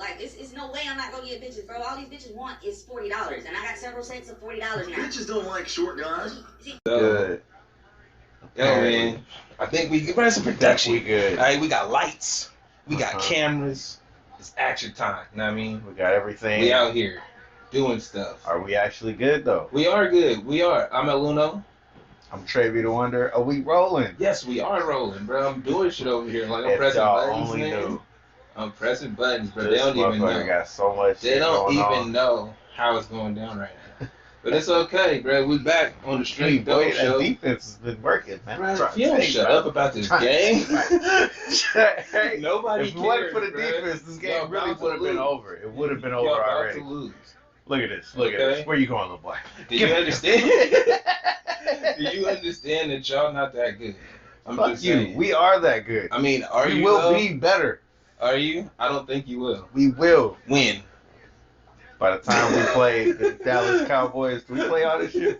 Like, it's no way I'm not gonna get bitches, bro. All these bitches want is $40, and I got several sets of $40 now. Bitches don't like short guys. Good. Yo, man. I think we run some production. We good. All right, we got lights. We got cameras. It's action time. You know what I mean? We got everything. We out here doing stuff. Are we actually good, though? We are good. We are. I'm El Uno. I'm Trevi the Wonder. Are we rolling? Yes, we are rolling, bro. I'm doing shit over here. Like, I'm If pressing y'all buttons, only man. knew. I'm pressing buttons, but This they don't even motherfucker know. got so much They shit don't going even on. know how it's going down right now. But it's okay, bro. We back on the straight dope Boy, show. that defense has been working, man. Bro, if you don't shut up about this game, Hey, nobody if it wasn't cares, for the bro. defense, this game Y'all really about to would have been lose. over. It would have been over Y'all about already. to lose. Look at this. Look at Okay. this. Where you going, little boy? Do you understand? Do you understand that y'all not that good? I'm Fuck just you. saying. We are that good. I mean, are we you? will though? be better. Are you? I don't think you will. We will. When? By the time we play the Dallas Cowboys, do we play all this shit?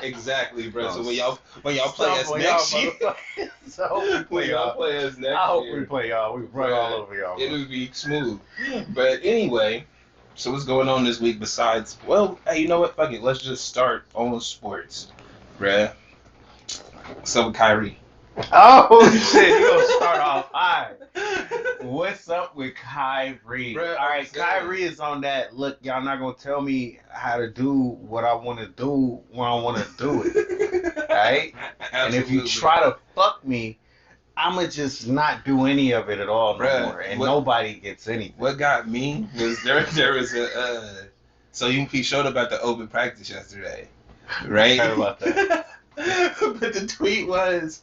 Exactly, bro. No, So when y'all play us next year, So we when play y'all y'all. play us next I hope year, we play y'all. We run all over y'all. it'll be smooth. But anyway, so what's going on this week besides? Well, hey, you know what? Fuck it. Let's just start on sports, bruh. So Kyrie. Oh shit! You gonna start off high. What's up with Kyrie? Bruh, All right, I'm saying. Kyrie is on that. Look, y'all not gonna tell me how to do what I want to do when I want to do it. All right? And if you try to fuck me, I'ma just not do any of it at all no Bruh, more, and what- nobody gets anything. What got me was there was a so he showed up at the open practice yesterday, right? Heard about that. But the tweet was,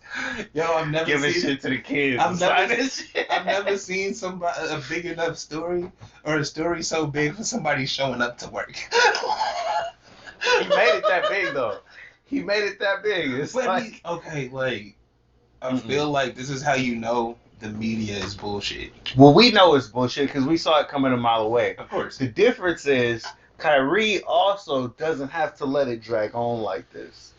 "Yo, I've never Giving seen shit to the kids. I've never- shit. I've never seen somebody a big enough story or a story so big for somebody showing up to work." He made it that big though. He made it that big. It's But like okay, like I feel like this is how you know the media is bullshit. well, we know it's bullshit because we saw it coming a mile away. Of course. The difference is Kyrie also doesn't have to let it drag on like this.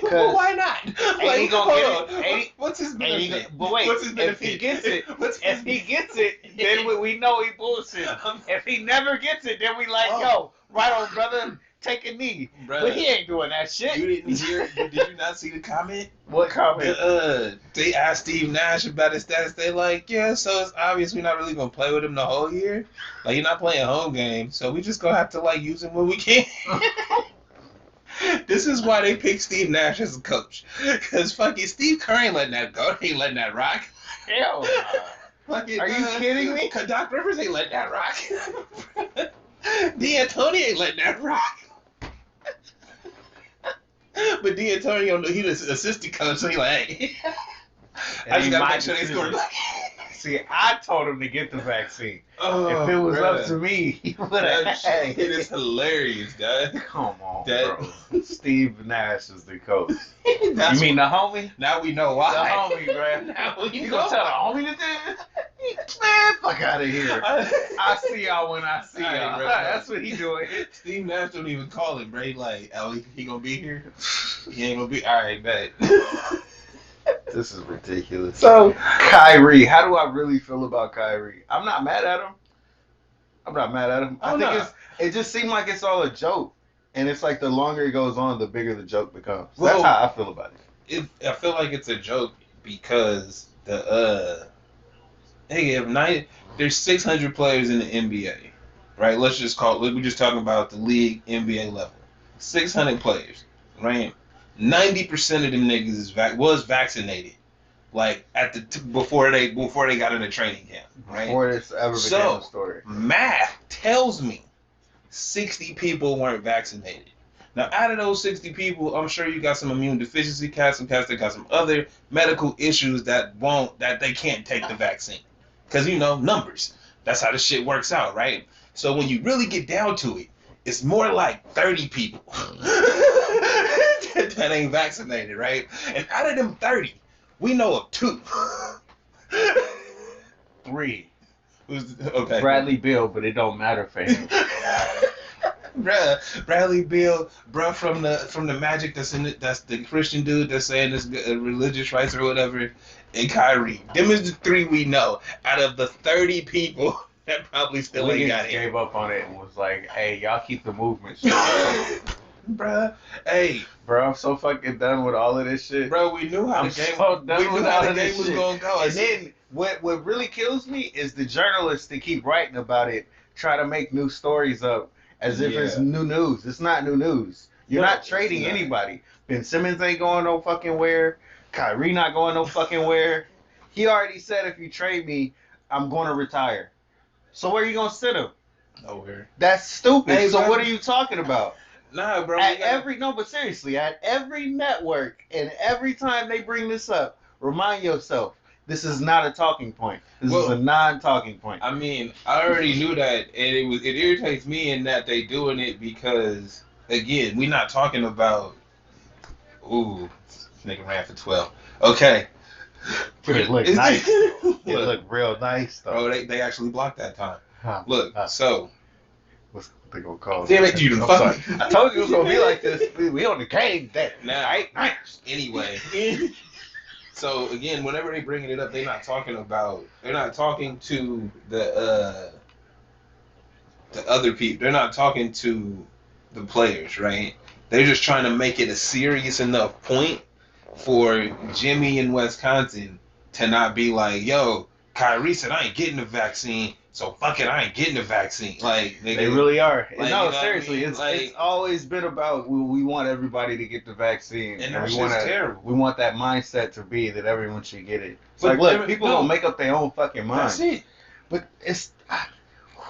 Well, why not? Ain't he gonna hold get on. it? Ain't he- What's his And he, benefit? but wait, What's his if benefit? he gets it, What's his if he gets it, then we know he bullshit. If he never gets it, then we like, yo, right on, brother, take a knee. Bruh, But he ain't doing that shit. you didn't hear? Did you not see the comment? What comment? They asked Steve Nash about his status. They like, yeah, so it's obvious we're not really gonna play with him the whole year. Like, you're not playing home games, so we just gonna have to like use him when we can. This is why they picked Steve Nash as a coach, because fucking Steve Kerr ain't letting that go. He ain't letting that rock. Hell nah. Fucking, Are you kidding me? Doc Rivers ain't letting that rock. D'Antoni ain't letting that rock. But D'Antonio, he the assistant coach, so he like, hey, I just gotta make sure they score. See, I told him to get the vaccine. Oh, if it was bruh. up to me, he would That have. shit is hilarious, dad. Come on, That- bro. Steve Nash is the coach. That's You mean the homie? now we know The why. homie, bro. Now we You know gonna tell the why. homie to do it? Man, fuck out of here. I see y'all when I see Alright, y'all. bro. That's what he doing. Steve Nash don't even call it, bro. He like, oh, he gonna be here? He ain't gonna be. All right, bet. This is ridiculous. So, Kyrie, how do I really feel about Kyrie? I'm not mad at him. I think it just seemed like it's all a joke. And it's like the longer it goes on, the bigger the joke becomes. That's Well, how I feel about it. I feel like it's a joke because there's 600 players in the NBA, right? Let's just we're just talking about the league NBA level. 600 players, right? 90% of them niggas was vaccinated, like at before they got in the training camp, right? Before this ever became a story. Math tells me 60 people weren't vaccinated. Now, out of those 60 people, I'm sure you got some immune deficiency cats, some cats that got some other medical issues that they can't take the vaccine. Because, numbers. That's how the shit works out, right? So when you really get down to it, it's more like 30 people that ain't vaccinated, right? And out of them 30, we know of 2. 3. Okay. Bradley Beal, but it don't matter for him. Bruh, Bradley Beal, bruh from the Magic that's the Christian dude that's saying this religious rights or whatever, and Kyrie. Them is the three we know out of the 30 people that probably still ain't got it. Gave up on it and was like, "Hey, y'all keep the movement." Bruh, hey, bro, I'm so fucking done with all of this shit. Bro, we knew how the game. We knew how the game was gonna go. And then what really kills me is the journalists that keep writing about it, try to make new stories up as if it's new news. It's not new news. You're not trading anybody. Ben Simmons ain't going no fucking where. Kyrie not going no fucking where. He already said if you trade me, I'm going to retire. So where are you gonna sit him? Nowhere. That's stupid. Hey, so bro, what are you talking about? Nah, bro. But seriously, at every network and every time they bring this up, remind yourself, this is not a talking point. This is a non-talking point. I mean, I already knew that, and it irritates me in that they doing it because, again, we're not talking about, nigga ran for 12. Okay. It looked nice. It looked real nice, though. Oh, they actually blocked that time. Look, so. What's they gonna call it? Damn it, you fuck. I told you it was gonna be like this. We on the game that night. Anyway. So again, whenever they bringing it up, they're not talking to the other people. They're not talking to the players, right? They're just trying to make it a serious enough point for Jimmy in Wisconsin to not be like, yo, Kyrie said I ain't getting the vaccine, so fuck it, I ain't getting the vaccine. Like, nigga, they really are. Like, no, you know seriously, I mean? It's always been about we want everybody to get the vaccine, and that's terrible. We want that mindset to be that everyone should get it. It's but like, look, people don't make up their own fucking mind. That's it. But it's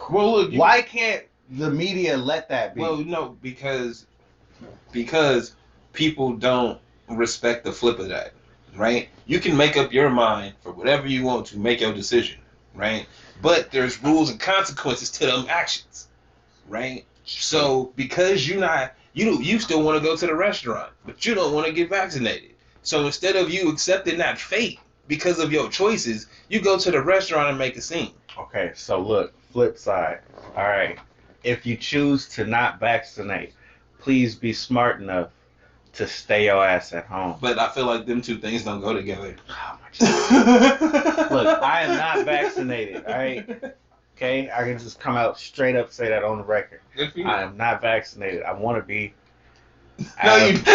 look, why can't the media let that be? Well, no, because people don't respect the flip of that, right? You can make up your mind for whatever you want to make your decision, right? But there's rules and consequences to them actions, right? So because you still want to go to the restaurant, but you don't want to get vaccinated. So instead of you accepting that fate because of your choices, you go to the restaurant and make a scene. Okay, so look, flip side. All right, if you choose to not vaccinate, please be smart enough to stay your ass at home. But I feel like them two things don't go together. Oh my God. Look, I am not vaccinated, all right? Okay? I can just come out straight up say that on the record. Good for you. I am not vaccinated. I want to be.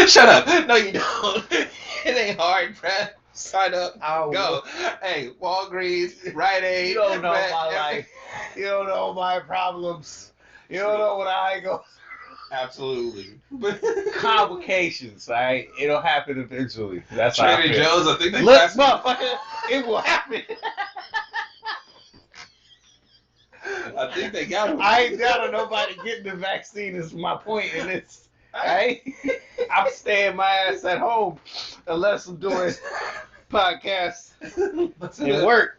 Shut up. No, you don't. It ain't hard, Brad. Sign up. Go. Hey, Walgreens, Rite Aid. You don't know my life. You don't know my problems. You don't know what I go. Absolutely. Complications, right? It'll happen eventually. That's how Trader Joe's, I think they look, motherfucker, it will happen. I think they got him. I ain't down on nobody getting the vaccine is my point in this. Right? I'm staying my ass at home unless I'm doing podcasts and work.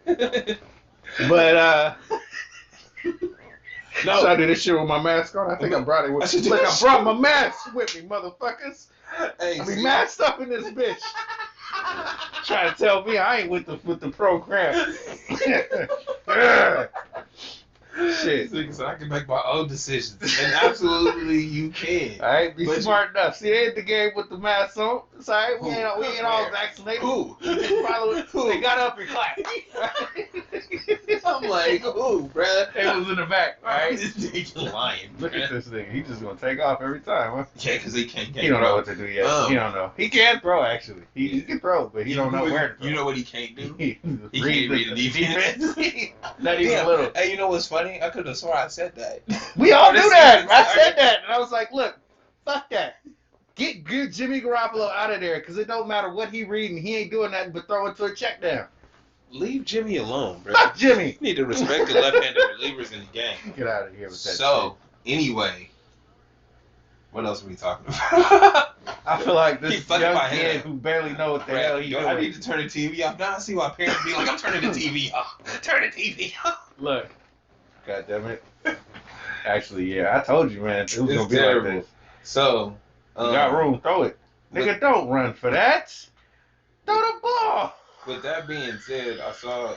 But no, I did this shit with my mask on. I think I brought it with me. Look, I brought my mask with me, motherfuckers. Hey, I be masked up in this bitch. Trying to tell me I ain't with the program. Shit. So I can make my own decisions. And absolutely you can. Alright, be smart enough. See, they ain't the game with the mask on. It's alright, we ain't all vaccinated. Who? They got up and clapped. I'm like, ooh, bruh. They was in the back, alright? This nigga lying. Look at this nigga. He just gonna take off every time, huh? Yeah, because he can't get He don't know what to do yet. He don't know. He can throw, actually. He can throw, but he don't know where to throw. You know what he can't do? He can't read the defense. Not even a little. Hey, you know what's funny? I could have swore I said that. We all knew that. I said that, and I was like, look, fuck that. Get good Jimmy Garoppolo out of there, because it don't matter what he reading. He ain't doing nothing but throwing to a check down. Leave Jimmy alone, bro. Fuck Jimmy. You need to respect the left-handed relievers in the game. Get out of here with that So, anyway, what else are we talking about? I feel like this young kid who barely know what the hell he doing. I need to turn the TV off. Now I see why parents be like, I'm turning the TV off. Turn the TV off. Look. God damn it. Actually, yeah, I told you, man. It was going to be terrible. like this. So, you got room, throw it. Nigga, don't run for that. Throw the ball. With that being said, I saw,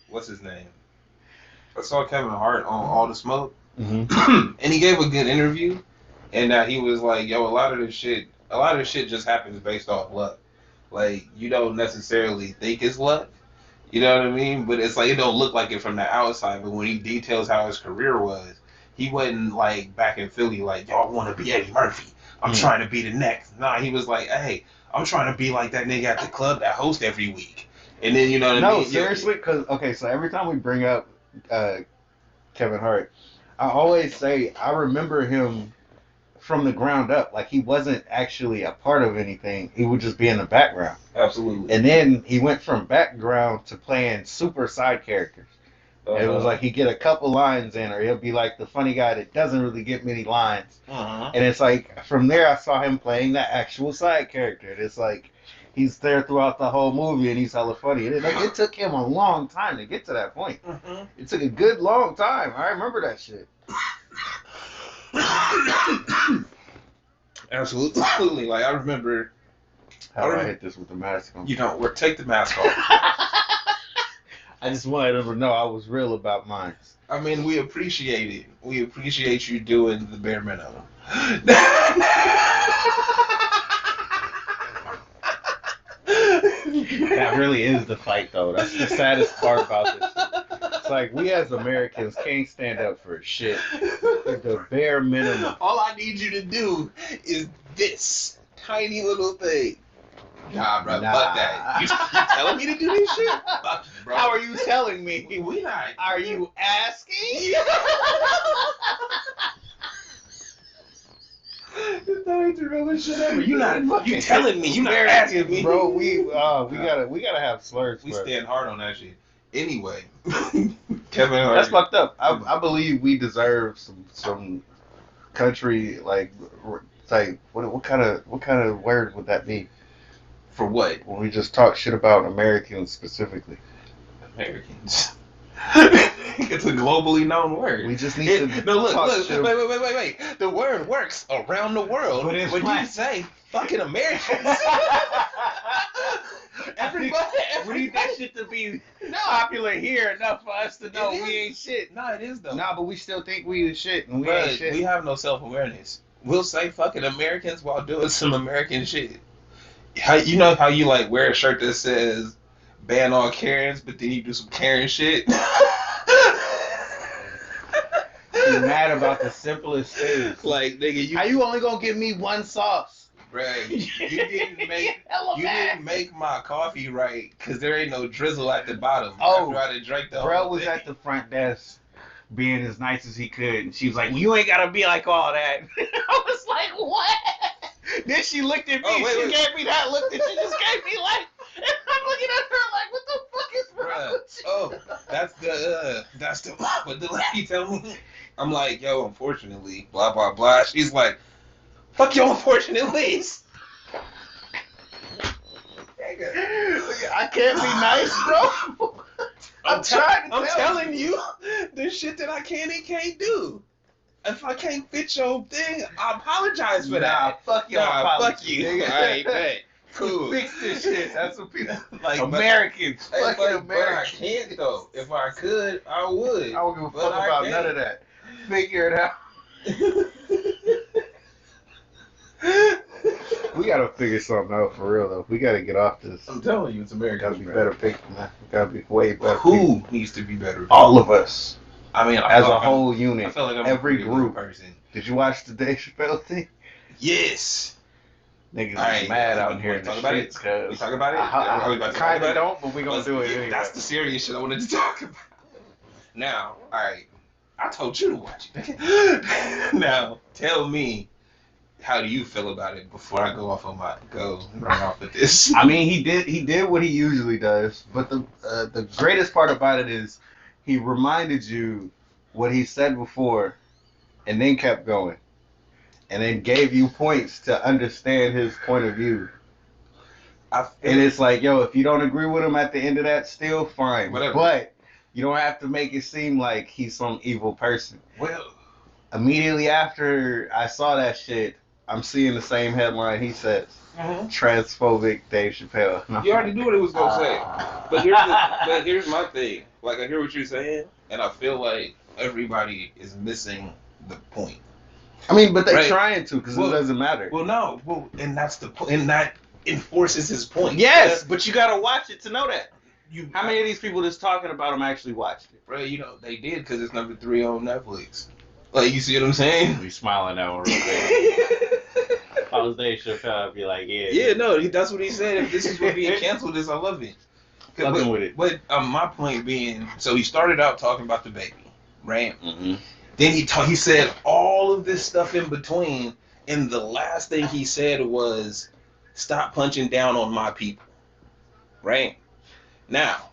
what's his name? I saw Kevin Hart on All the Smoke. Mm-hmm. And he gave a good interview, and that he was like, "Yo, a lot of this shit just happens based off luck. Like you don't necessarily think it's luck, you know what I mean? But it's like it don't look like it from the outside. But when he details how his career was, he wasn't like back in Philly like, yo, I want to be Eddie Murphy. I'm trying to be the next. Nah, he was like, hey, I'm trying to be like that nigga at the club that hosts every week. And then you know what I mean? No, seriously, because okay, so every time we bring up Kevin Hart, I always say I remember him from the ground up. Like he wasn't actually a part of anything. He would just be in the background. Absolutely. And then he went from background to playing super side characters. It was like he'd get a couple lines in, or he'll be like the funny guy that doesn't really get many lines. And it's like from there I saw him playing that actual side character. And it's like he's there throughout the whole movie, and he's hella funny. And it took him a long time to get to that point. It took a good long time. I remember that shit. Absolutely. Like I remember. How do I hit this with the mask on? You don't. Take the mask off. I just wanted them to know I was real about mine. I mean, we appreciate it. We appreciate you doing the bare minimum. That really is the fight, though. That's the saddest part about this. It's like we as Americans can't stand up for shit. It's the bare minimum. All I need you to do is this tiny little thing. Nah, bro, fuck that. You telling me to do this shit? Fuck, bro. How are you telling me? We not. Are you asking? That ain't the realest shit ever. You not. You telling me? You not asking me, bro? We gotta have slurs. We stand hard on that shit. Anyway, Kevin Hart. That's fucked up. I believe we deserve some country like what kind of word would that be? For what? When we just talk shit about Americans specifically. Americans. It's a globally known word. We just need to wait. The word works around the world. But when you say fucking Americans, we need that shit to be popular here enough for us to know we ain't shit. No, it is though. Nah, but we still think we the shit, and we ain't shit. We have no self-awareness. We'll say fucking Americans while doing some American shit. How you like wear a shirt that says ban all Karens, but then you do some Karen shit? You mad about the simplest things. Like, nigga, how you only gonna give me one sauce? Right. You didn't make my coffee right because there ain't no drizzle at the bottom. Oh, after I drank the bro whole was thing. at the front desk being as nice as he could, and she was like, well, you ain't gotta be like all that. I was like, what? Then she looked at me. She gave me that look that she just gave me like, and I'm looking at her like, what the fuck is wrong with you? Oh, that's the what the lady tell me. I'm like, yo, unfortunately, blah blah blah. She's like, fuck your unfortunately. I can't be nice, bro. I'm telling you the shit that I can and can't do. If I can't fit your thing, I apologize for that. Fuck your apology. Fuck you. All right, bet. Cool. Fix this shit. That's what people like. Americans. Fucking Americans. But I can't though. If I could, I would. I don't give a fuck about none of that. Figure it out. We gotta figure something out for real though. We gotta get off this. I'm telling you, it's America. Gotta be better people, man. We gotta be way better. Who needs to be better? All of us. I mean, as a whole unit. I feel like I'm every a group. Person. Did you watch the Dave Chappelle thing? Yes. Niggas is mad out here in the streets. We talk about it? Kinda don't, but we gonna do it anyway. That's the serious shit I wanted to talk about. Now, alright. I told you to watch it. Now, tell me, how do you feel about it before I go run off with this? I mean, he did what he usually does, but the greatest part about it is he reminded you what he said before, and then kept going, and then gave you points to understand his point of view. And it's like, yo, if you don't agree with him at the end of that, still fine. Whatever. But you don't have to make it seem like he's some evil person. Well, immediately after I saw that shit, I'm seeing the same headline he says. Transphobic Dave Chappelle. You already knew what it was gonna say. But here's my thing. Like, I hear what you're saying, and I feel like everybody is missing the point. I mean, but they're Right. trying to because it doesn't matter. Well, no. Well, and that's the point. And that enforces his point. Yes, but you got to watch it to know that. You, How many of these people that's talking about him actually watched it? Bro, you know, they did because it's number 3 on Netflix. Like, you see what I'm saying? We smiling at one real quick. If I was Dave Chappelle, I'd be like, yeah. Yeah, no, that's what he said. If this is what being canceled is, I love it. Fucking with it. But my point being, so he started out talking about the baby, right? Mm-hmm. Then he said all of this stuff in between, and the last thing he said was, "Stop punching down on my people." Right? Now,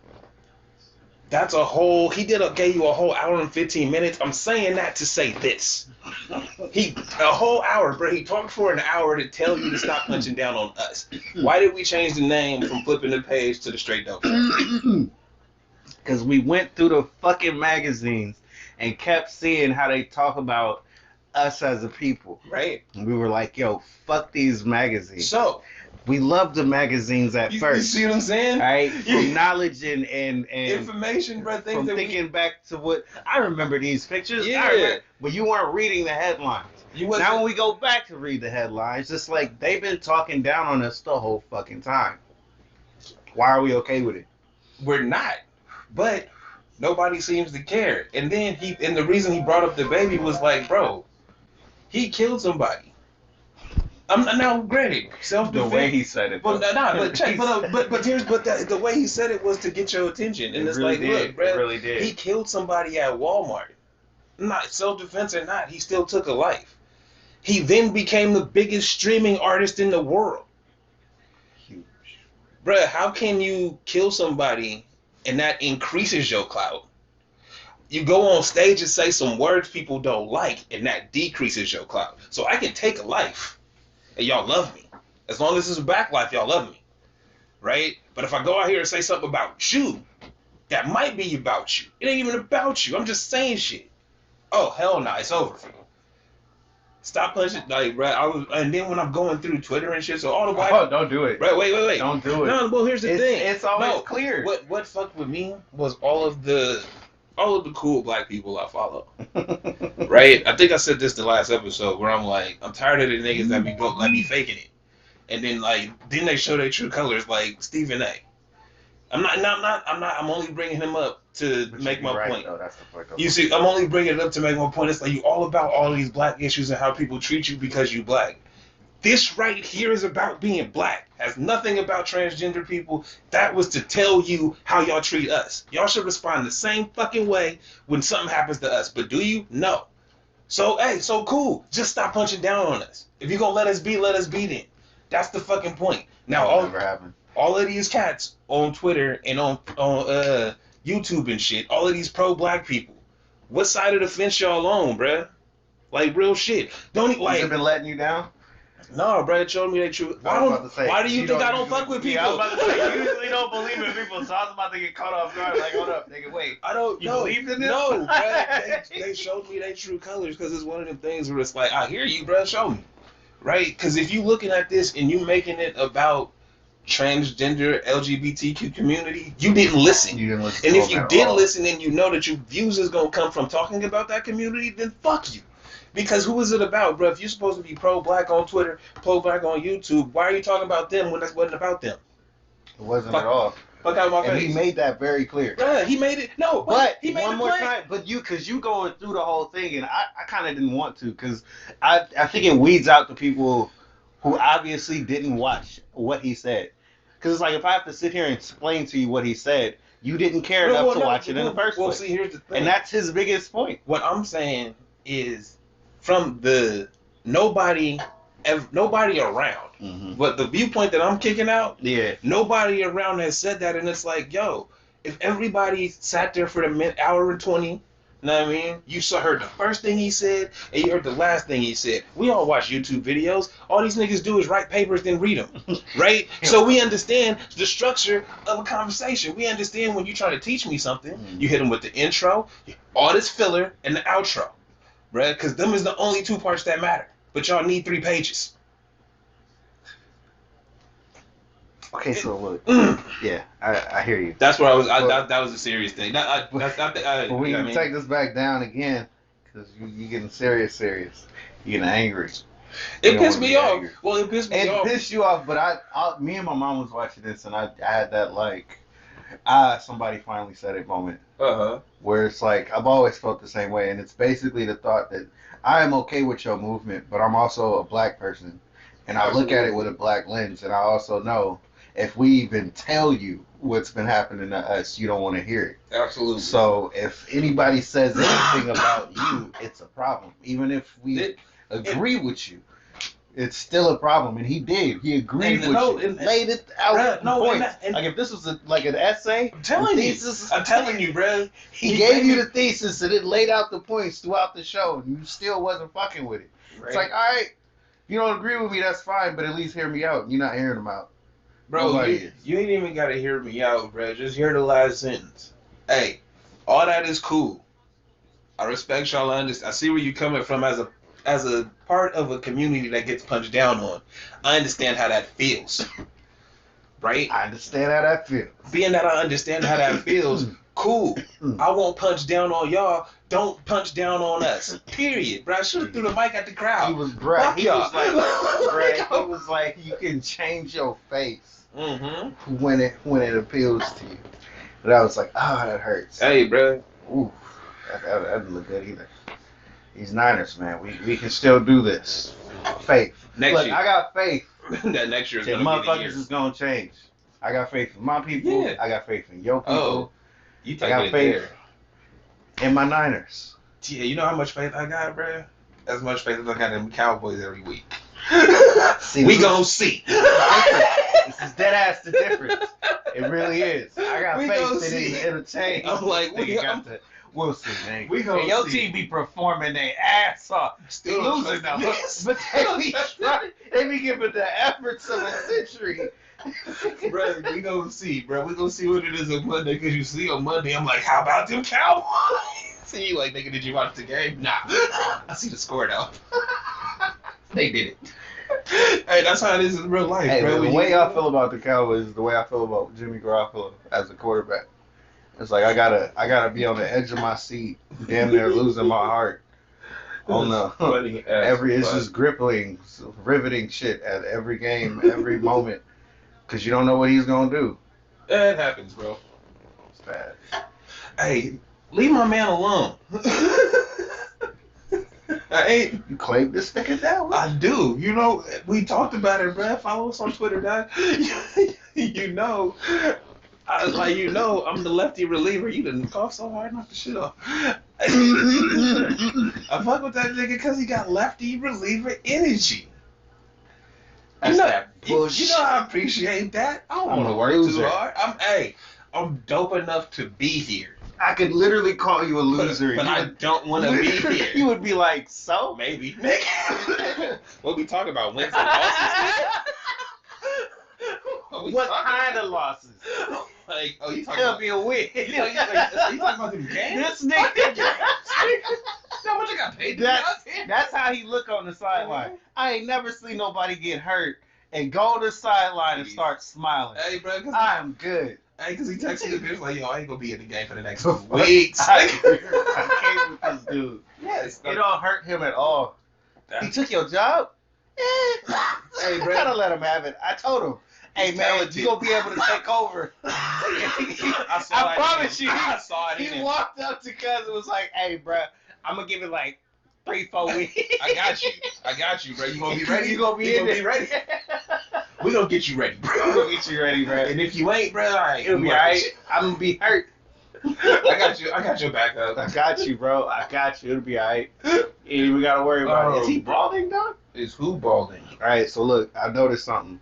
that's a whole. Gave you a whole hour and 15 minutes. I'm saying that to say this. A whole hour, bro. He talked for an hour to tell you to stop punching down on us. Why did we change the name from Flipping the Page to the Straight Dope? Because we went through the fucking magazines and kept seeing how they talk about us as a people. Right. And we were like, yo, fuck these magazines. So, we loved the magazines at first. You see what I'm saying? Right? From knowledge and information, bro. From thinking back to what I remember these pictures. Yeah. But you weren't reading the headlines. Now when we go back to read the headlines, it's like they've been talking down on us the whole fucking time. Why are we okay with it? We're not. But nobody seems to care. And then the reason he brought up the baby was like, bro, he killed somebody. Now, granted, self-defense. The way he said it. But the way he said it was to get your attention, and it's really like, did. look, bro, it really did. He killed somebody at Walmart. Not self-defense or not, he still took a life. He then became the biggest streaming artist in the world. Huge. Bruh, how can you kill somebody and that increases your clout? You go on stage and say some words people don't like, and that decreases your clout. So I can take a life, and y'all love me. As long as it's a back life, y'all love me. Right? But if I go out here and say something about you, that might be about you. It ain't even about you. I'm just saying shit. Oh, hell no, it's over for you. Stop punching, like, bro. And then when I'm going through Twitter and shit, so all the white. Oh, don't do it. Bro, wait. Don't do it. No, well, here's the thing. It's always clear. What fucked with me was all of the cool black people I follow. Right? I think I said this the last episode where I'm like, I'm tired of the niggas that be faking it, and then they show their true colors, like Stephen A. I'm only bringing him up to make my point. Though, that's the point. You see, I'm only bringing it up to make my point. It's like you all about all these black issues and how people treat you because you black. This right here is about being black. Has nothing about transgender people. That was to tell you how y'all treat us. Y'all should respond the same fucking way when something happens to us. But do you? No. So, hey, so cool. Just stop punching down on us. If you're going to let us be then. That's the fucking point. Now, all of these cats on Twitter and on YouTube and shit, all of these pro-black people, what side of the fence y'all on, bruh? Like, real shit. Don't even, like... Has it been letting you down? No, bruh, it showed me they true. Why do you think I don't fuck with people? Yeah, I was about to say, you usually don't believe in people, so I was about to get caught off guard. Like, hold up, nigga, wait. You believed in this? No, bruh, they showed me their true colors because it's one of them things where it's like, I hear you, bruh, show me. Right? Because if you looking at this and you making it about transgender LGBTQ community, you didn't listen. And if you did listen and you know that your views is going to come from talking about that community, then fuck you. Because who is it about, bro? If you're supposed to be pro-black on Twitter, pro-black on YouTube, why are you talking about them when that wasn't about them? It wasn't at all. Fuck out my face. And he made that very clear. Yeah, he made it. No, but he made one more time. But because you going through the whole thing, and I kind of didn't want to, because I think it weeds out the people who obviously didn't watch what he said. Because it's like, if I have to sit here and explain to you what he said, you didn't care enough to watch it in the first place. See, here's the thing. And that's his biggest point. What I'm saying is, from the nobody around. Mm-hmm. But the viewpoint that I'm kicking out, yeah, nobody around has said that, and it's like, yo, if everybody sat there for the hour and 20, you know what I mean? You heard the first thing he said, and you heard the last thing he said. We all watch YouTube videos. All these niggas do is write papers, then read them, right? So we understand the structure of a conversation. We understand when you're trying to teach me something, you hit them with the intro, all this filler, and the outro. Right? Because them is the only 2 parts that matter. But y'all need 3 pages. Okay, so look, yeah, I hear you. That's where I was. That was a serious thing. But we you know can what I mean? take this back down again because you getting serious. You getting angry. It You don't pissed wanna me be off. angry. Well, it pissed me It off. pissed you off, but me and my mom was watching this, and I had that like, somebody finally said it moment where it's like I've always felt the same way, and it's basically the thought that I am okay with your movement, but I'm also a black person, and I look at it with a black lens, and I also know if we even tell you what's been happening to us, you don't want to hear it. Absolutely. So if anybody says anything about you, it's a problem, even if we agree with you. It's still a problem, and he did. He agreed with you. Laid it out. Like if this was like an essay, I'm telling you, bro. He gave you the thesis, and it laid out the points throughout the show, and you still wasn't fucking with it. Right. It's like, all right, you don't agree with me, that's fine, but at least hear me out. You're not hearing them out. Bro, you ain't even gotta hear me out, bro. Just hear the last sentence. Hey, all that is cool. I respect y'all. I see where you coming from as a part of a community that gets punched down on. I understand how that feels. Right? I understand how that feels. Being that I understand how that feels, cool. I won't punch down on y'all. Don't punch down on us. Period. Bro, I should have threw the mic at the crowd. He was like, you can change your face when it appeals to you. But I was like, that hurts. Hey, bro. Ooh, that doesn't look good either. These Niners, man, we can still do this. Faith. Look, I got faith. That next year is that motherfuckers is gonna change. I got faith in my people. Yeah. I got faith in your people. You I got faith in my Niners. Yeah, you know how much faith I got, bro? As much faith as I got in Cowboys every week. We gonna see. This is dead ass the difference. It really is. I got faith that it'll change. I'm like, we'll see, man. We gonna your see. team be performing their ass off. Still losing now, but they be giving the efforts of a century. Bro, we gonna see, bro. We gonna see what it is on Monday. Cause you see on Monday, I'm like, how about them Cowboys? See, you like, nigga, did you watch the game? Nah, I see the score though. They did it. Hey, that's how it is in real life, bro. The way I feel about the Cowboys is the way I feel about Jimmy Garoppolo as a quarterback. It's like I gotta be on the edge of my seat, damn near losing my heart. On it's just riveting shit at every game, every moment, because you don't know what he's gonna do. It happens, bro. It's bad. Hey, leave my man alone. You claim this nigga down? I do. You know, we talked about it, bro. Follow us on Twitter, dog. You know. I'm the lefty reliever. You didn't cough so hard, knock the shit off. I fuck with that nigga because he got lefty reliever energy. That's that bullshit. You know I appreciate that. I don't want to work too hard. I'm dope enough to be here. I could literally call you a loser. But I don't want to be here. You would be like, so? Maybe. What we talking about? Wins and losses? What kind of losses? Like, you talking It'll about... be a win. You talking about them games? This nigga. How much I got paid? That's how he look on the sideline. I ain't never seen nobody get hurt and go to the sideline and start smiling. Hey, bro. I'm good. Hey, because he texted me bitch like, yo, I ain't going to be in the game for the next 2 weeks. I can't with this dude. Yes. It don't hurt him at all. He took your job? Hey, bro. Gotta let him have it. I told him. Hey, man, you gonna be able to take over. I promise you. I saw it. He walked up to Cuz and was like, hey, bro, I'm gonna give it like 3-4 weeks. I got you, bro. You gonna be ready? You gonna be ready? We gonna get you ready, bro. We gonna get you ready, bro. And if you ain't, bro, alright. It'll be alright. I'm gonna be hurt. I got your back up. I got you, bro. I got you. It'll be alright. You ain't even gotta worry about it. Is he balding, dog? Is who balding? Alright, so look, I noticed something.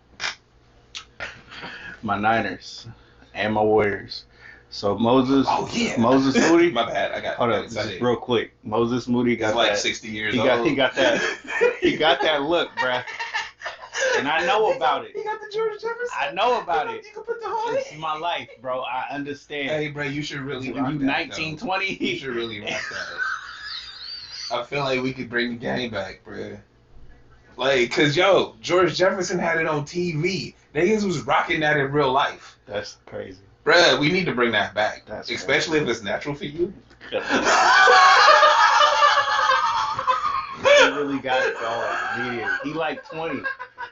My Niners and my Warriors. So Moses Moody. My bad. I got. Hold up, just real quick. Moses Moody got like that, 60 years old. He got that look, bruh. And I know about it. He got the George Jefferson. I know about it. You can put the whole. It's my life, bro. I understand. Hey, bro, you should really. When you 1920, you should really rock that. I feel like we could bring the game back, bro. Like, cause George Jefferson had it on TV. Niggas was rocking that in real life. That's crazy. Bruh, we need to bring that back. That's especially if it's natural for you. He really got it going immediately. He like 20.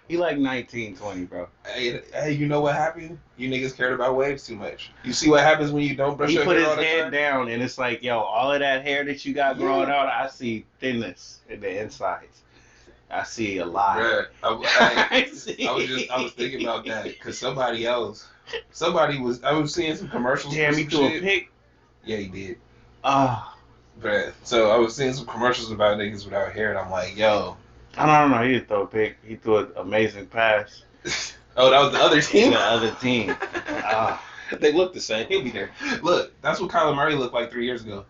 He like 19, 20, bro. Hey, you know what happened? You niggas cared about waves too much. You see what happens when you don't brush your hair all the time? He put his head down, and it's like, yo, all of that hair that you got growing out, I see thinness in the insides. I see a lot. Bruh, I was thinking about that because I was seeing some commercials. Damn, he threw a pick. Yeah, he did. Bruh. So I was seeing some commercials about niggas without hair, and I'm like, yo. I don't know. He didn't throw a pick. He threw an amazing pass. Oh, that was the other team? The other team. They look the same. He'll be there. Look, that's what Kyler Murray looked like 3 years ago.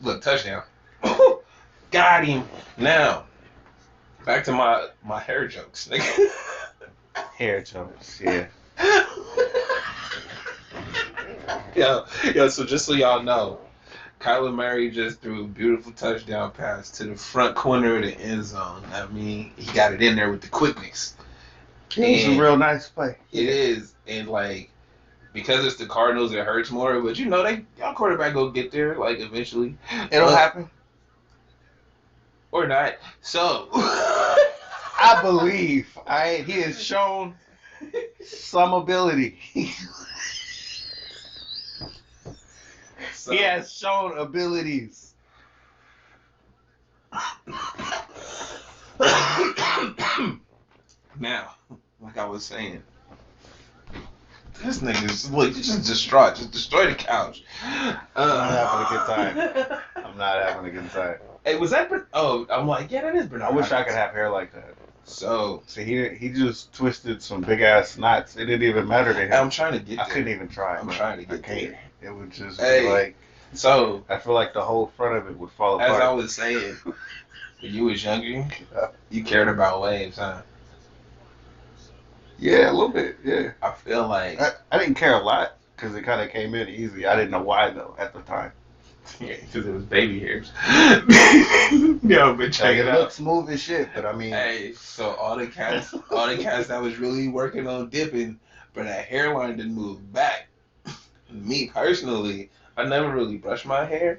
Look, touchdown. Got him. Now, back to my hair jokes. Hair jokes, yeah. Yo, so just so y'all know, Kyler Murray just threw a beautiful touchdown pass to the front corner of the end zone. I mean, he got it in there with the quickness. It was a real nice play. It is. And, like, because it's the Cardinals, it hurts more. But, y'all quarterback go get there, like, eventually. It'll happen. Or not. So. I believe. He has shown some ability. So, he has shown abilities. Now, like I was saying, this nigga's look, you just distraught. Just destroy the couch. I'm not having a good time. I'm not having a good time. Hey, was that? Oh, I'm like, yeah, that is Bernard. I wish I could have hair like that. So he just twisted some big ass knots. It didn't even matter to him. I'm trying to get there. I couldn't even try. I'm trying to get there. It would just be like. So I feel like the whole front of it would fall apart. As I was saying, when you was younger, you cared about waves, huh? Yeah, a little bit. Yeah. I feel like I didn't care a lot because it kind of came in easy. I didn't know why though at the time. Yeah, because it was baby hairs. Yo, but check it out. It looks smooth as shit, but I mean. Hey, so all the cats that was really working on dipping, but that hairline didn't move back. Me personally, I never really brushed my hair.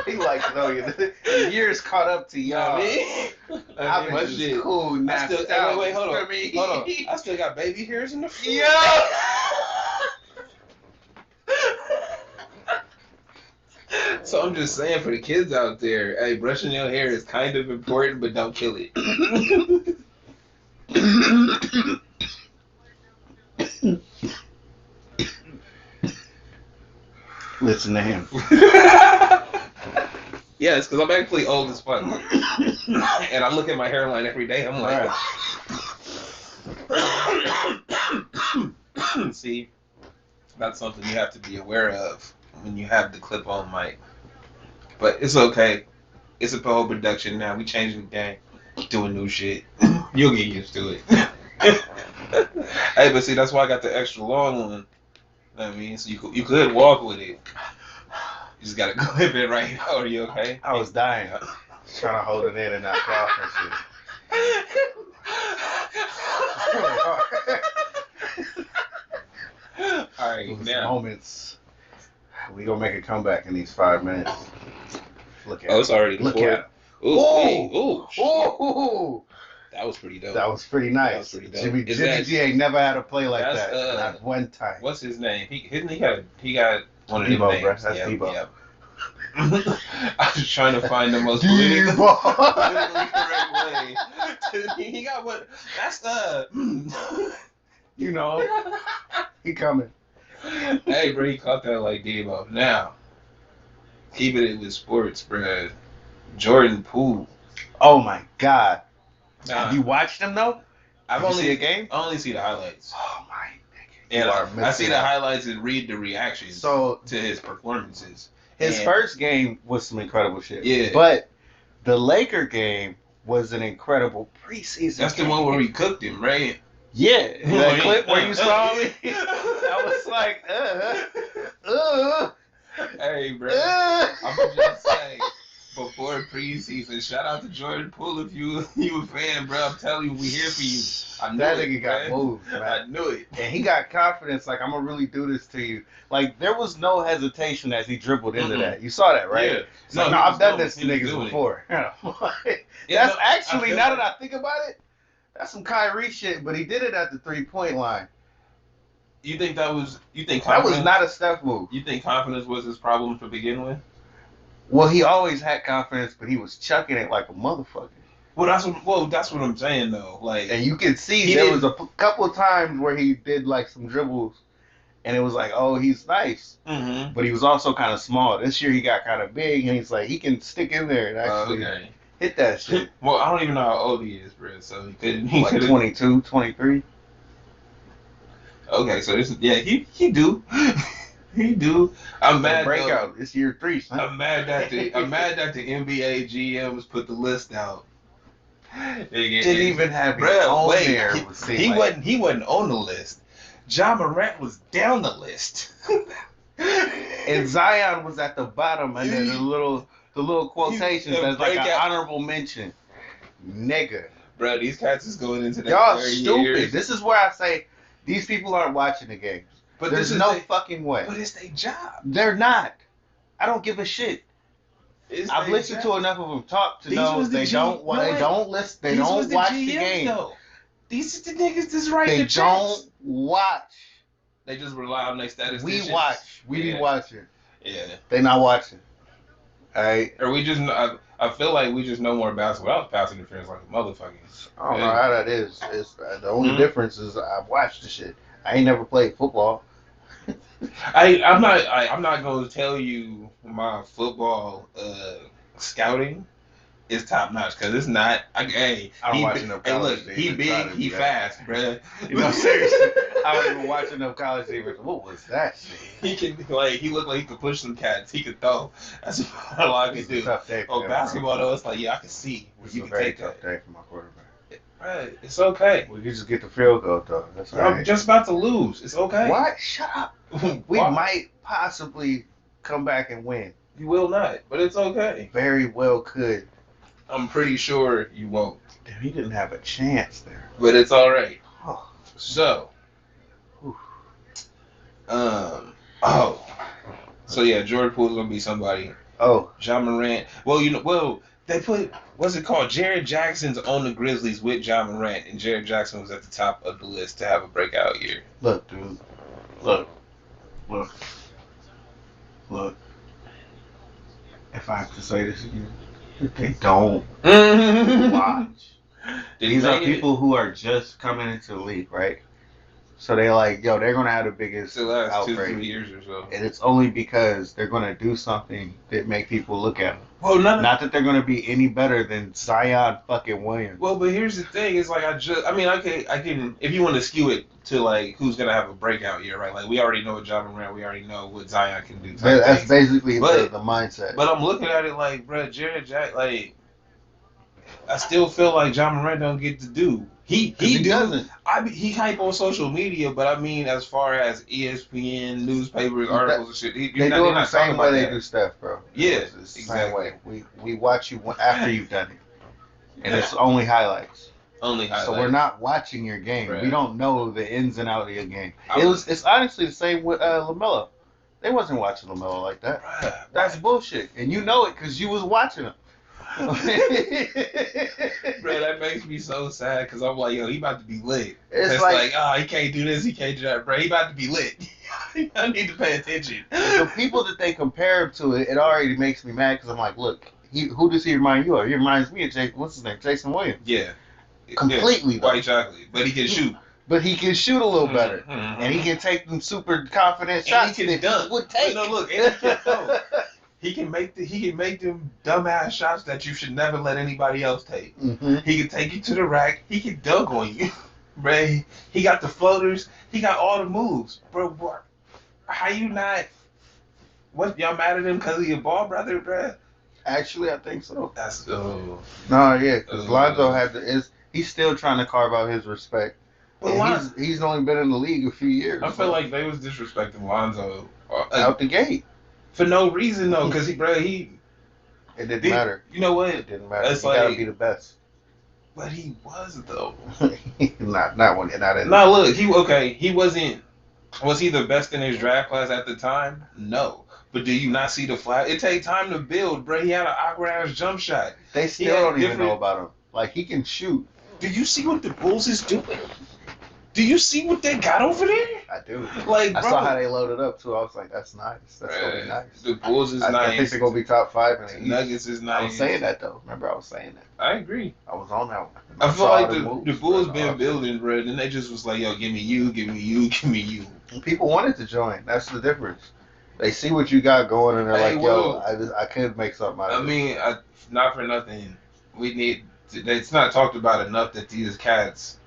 He like, no, the years caught up to y'all. I mean, my shit cool. Wait, hold on. I still got baby hairs in the front. Yeah. So I'm just saying for the kids out there, hey, brushing your hair is kind of important, but don't kill it. Listen to him. Yes, because I'm actually old as fuck. And I look at my hairline every day. I'm like, see, that's something you have to be aware of when you have the clip-on mic. But it's okay. It's a whole production now. We changing the game. Doing new shit. You'll get used to it. Hey, but see, that's why I got the extra long one. You know what I mean? So you could walk with it. You just gotta clip it right now. Are you okay? I was dying. I was trying to hold it in and not cough and shit. Alright, now. Moments. We gonna make a comeback in these 5 minutes. Look at it's already look at it. Ooh. That was pretty dope. That was pretty nice. Jimmy G ain't never had a play like that. Not one time. What's his name? He got one of them names. Bro. That's Debo. Yep. I was trying to find the most politically correct way. He got what? That's you know, he coming. Hey, bro, he caught that like Debo. Now, keeping it with sports, bro. Jordan Poole. Oh my God. Have you watched him though? I've only seen a game. I only see the highlights. Oh my nigga. And I see the highlights and read the reactions to his performances. His first game was some incredible shit. Yeah. But the Laker game was an incredible preseason. That's the one where we cooked him, right? Yeah. That clip where you saw me. I was like, Hey, bro. I'm just saying. Before during preseason. Shout out to Jordan Poole if you a fan, bro. I'm telling you, we here for you. I knew That it, nigga got man. moved, man. I knew it. And he got confidence, like, I'm gonna really do this to you. Like, there was no hesitation as he dribbled into that. You saw that, right? Yeah. It's like, no, I've done this to he was niggas doing before. Yeah, That's no, actually, I now feel that I think about it, that's some Kyrie shit, but he did it at the 3-point line. You think that was not a Steph move. You think confidence was his problem to begin with? Well, he always had confidence, but he was chucking it like a motherfucker. Well, that's what I'm saying though. Like, and you can see there was a couple of times where he did like some dribbles, and it was like, oh, he's nice, but he was also kind of small. This year he got kind of big, and he's like, he can stick in there and actually hit that shit. Well, I don't even know how old he is, bro. So he couldn't. He like 22, 23. Okay, so this is he do. He do. I'm mad. Breakout. It's year 3. Son. I'm mad that the NBA GMs put the list out. Didn't even have him on there. He wasn't on the list. Ja Morant was down the list. And Zion was at the bottom, and then the little quotations as like an honorable mention. Nigga. Bro, these cats is going into that. Y'all stupid. Years. This is where I say these people aren't watching the games. But there's no fucking way. But it's their job. They're not. I don't give a shit. I've listened to enough of them talk to know they don't listen. They don't watch the game. Though. These are the niggas that's right. They don't watch. They just rely on their statisticians. We watch. We be watching. Yeah. They not watching. All right. Or we just. I feel like we just know more basketball. I was pass interference like a motherfucker. I don't know how that is. It's the only difference is I've watched the shit. I ain't never played football. I'm not going to tell you my football scouting is top notch because it's not. I don't watch enough college. Hey, look, he big, he fast, bruh. You know, seriously, I don't even watch enough college games. What was that shit? He can he looked like he could push some cats. He could throw. That's all I can do. Tough day for basketball though, it's like I can see where you can take that. Day for my quarterback. Right, it's okay. We can just get the field goal though. That's all right. I'm just about to lose. It's okay. What? Shut up. We might possibly come back and win. You will not, but it's okay. Very well could. I'm pretty sure you won't. Damn, he didn't have a chance there. But it's all right. Oh. So, so yeah, Jordan Poole's gonna be somebody. Oh, Ja Morant. Well, they put what's it called? Jared Jackson's on the Grizzlies with Ja Morant, and Jared Jackson was at the top of the list to have a breakout year. Look, dude. Look. If I have to say this again, they don't watch. These are people who are just coming into the league, right? So they're like, yo, they're going to have the biggest the last outbreak. 2-3 years or so. And it's only because they're going to do something that make people look at them. Well, not that they're going to be any better than Zion fucking Williams. Well, but here's the thing. It's like I can, if you want to skew it to like who's going to have a breakout year, right? Like we already know what Ja Morant, we already know what Zion can do. That's basically the mindset. But I'm looking at it like, bro, Jared Jack, like, I still feel like Ja Morant don't get to do. He doesn't. He hype on social media, but I mean, as far as ESPN, newspapers, articles and shit, they do it the same way they do stuff, bro. Yeah, it's the same way. We watch you after you've done it, and it's only highlights. Only highlights. So we're not watching your game. Right. We don't know the ins and outs of your game. It's honestly the same with LaMelo. They wasn't watching LaMelo like that. Right. That's bullshit, and you know it because you was watching him. Bro, that makes me so sad because I'm like, yo, he about to be lit. It's like, he can't do this, he can't do that, bro. He about to be lit. I need to pay attention. The people that they compare him to, it already makes me mad because I'm like, look, who does he remind you of? He reminds me of what's his name, Jason Williams. Yeah. Completely. Yeah. White chocolate, but he can shoot. But he can shoot a little better, and he can take them super confident shots. And he can dunk. Would take. No, look, and he can make them dumbass shots that you should never let anybody else take. Mm-hmm. He can take you to the rack. He can dunk on you, bro. He got the floaters. He got all the moves, bro. What? How you not? What, y'all mad at him because of your ball brother, bro? Actually, I think so. That's no, yeah, because Lonzo he's still trying to carve out his respect. Well, he's only been in the league a few years. I feel like they was disrespecting Lonzo out the gate. For no reason though, because he It didn't matter. You know what? It didn't matter. It's You gotta be the best. But he was though. not when not in. No, look, he wasn't. Was he the best in his draft class at the time? No. But do you not see the flash? It take time to build, bro. He had an awkward ass jump shot. They still don't even know about him. Like, he can shoot. Do you see what the Bulls is doing? Do you see what they got over there? I do. Like, I bro, saw how they loaded up too. I was like, that's nice. That's gonna be nice. The Bulls is nice. nice. I think they're gonna be top 5 in the East. Nuggets is nice. I was saying that though. Remember, I was saying that. I agree. I was on that one. I feel like the Bulls been building, bro, and they just was like, yo, give me you, give me you, give me you. And people wanted to join. That's the difference. They see what you got going, and they're like, yo, I could make something out of it. I mean, not for nothing. It's not talked about enough that these cats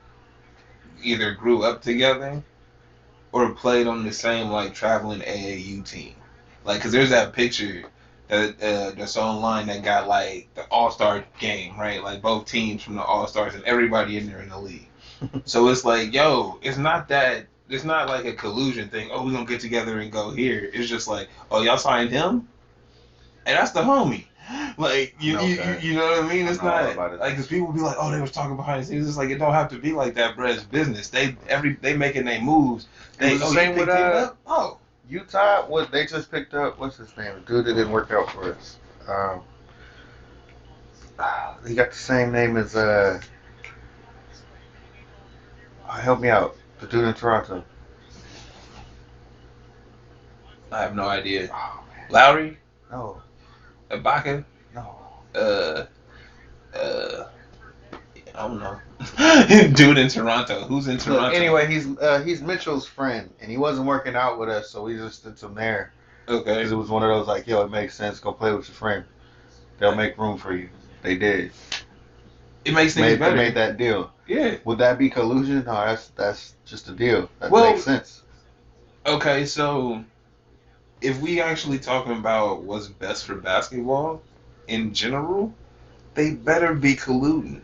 either grew up together or played on the same, like, traveling AAU team. Like, because there's that picture that's online that got, like, the All-Star game, right? Like, both teams from the All-Stars and everybody in there in the league. So it's like, yo, it's not like a collusion thing. Oh, we're going to get together and go here. It's just like, oh, y'all signed him? And that's the homie. Like, you know what I mean? It's not, like, because people be like, oh, they was talking behind the scenes. It's like, it don't have to be like that, bro. It's business. They making their moves. They same with Utah. What they just picked up? What's his name? The dude that didn't work out for us. He got the same name as help me out. The dude in Toronto. I have no idea. Oh, Lowry? No. Ibaka? No. I don't know. Dude in Toronto. Who's in Toronto? Look, anyway, he's Mitchell's friend, and he wasn't working out with us, so we just did some there. Okay. Because it was one of those like, yo, it makes sense. Go play with your friend. They'll make room for you. They did. It makes things better. They made that deal. Yeah. Would that be collusion? No, that's just a deal. That makes sense. Okay, so if we actually talking about what's best for basketball in general, they better be colluding.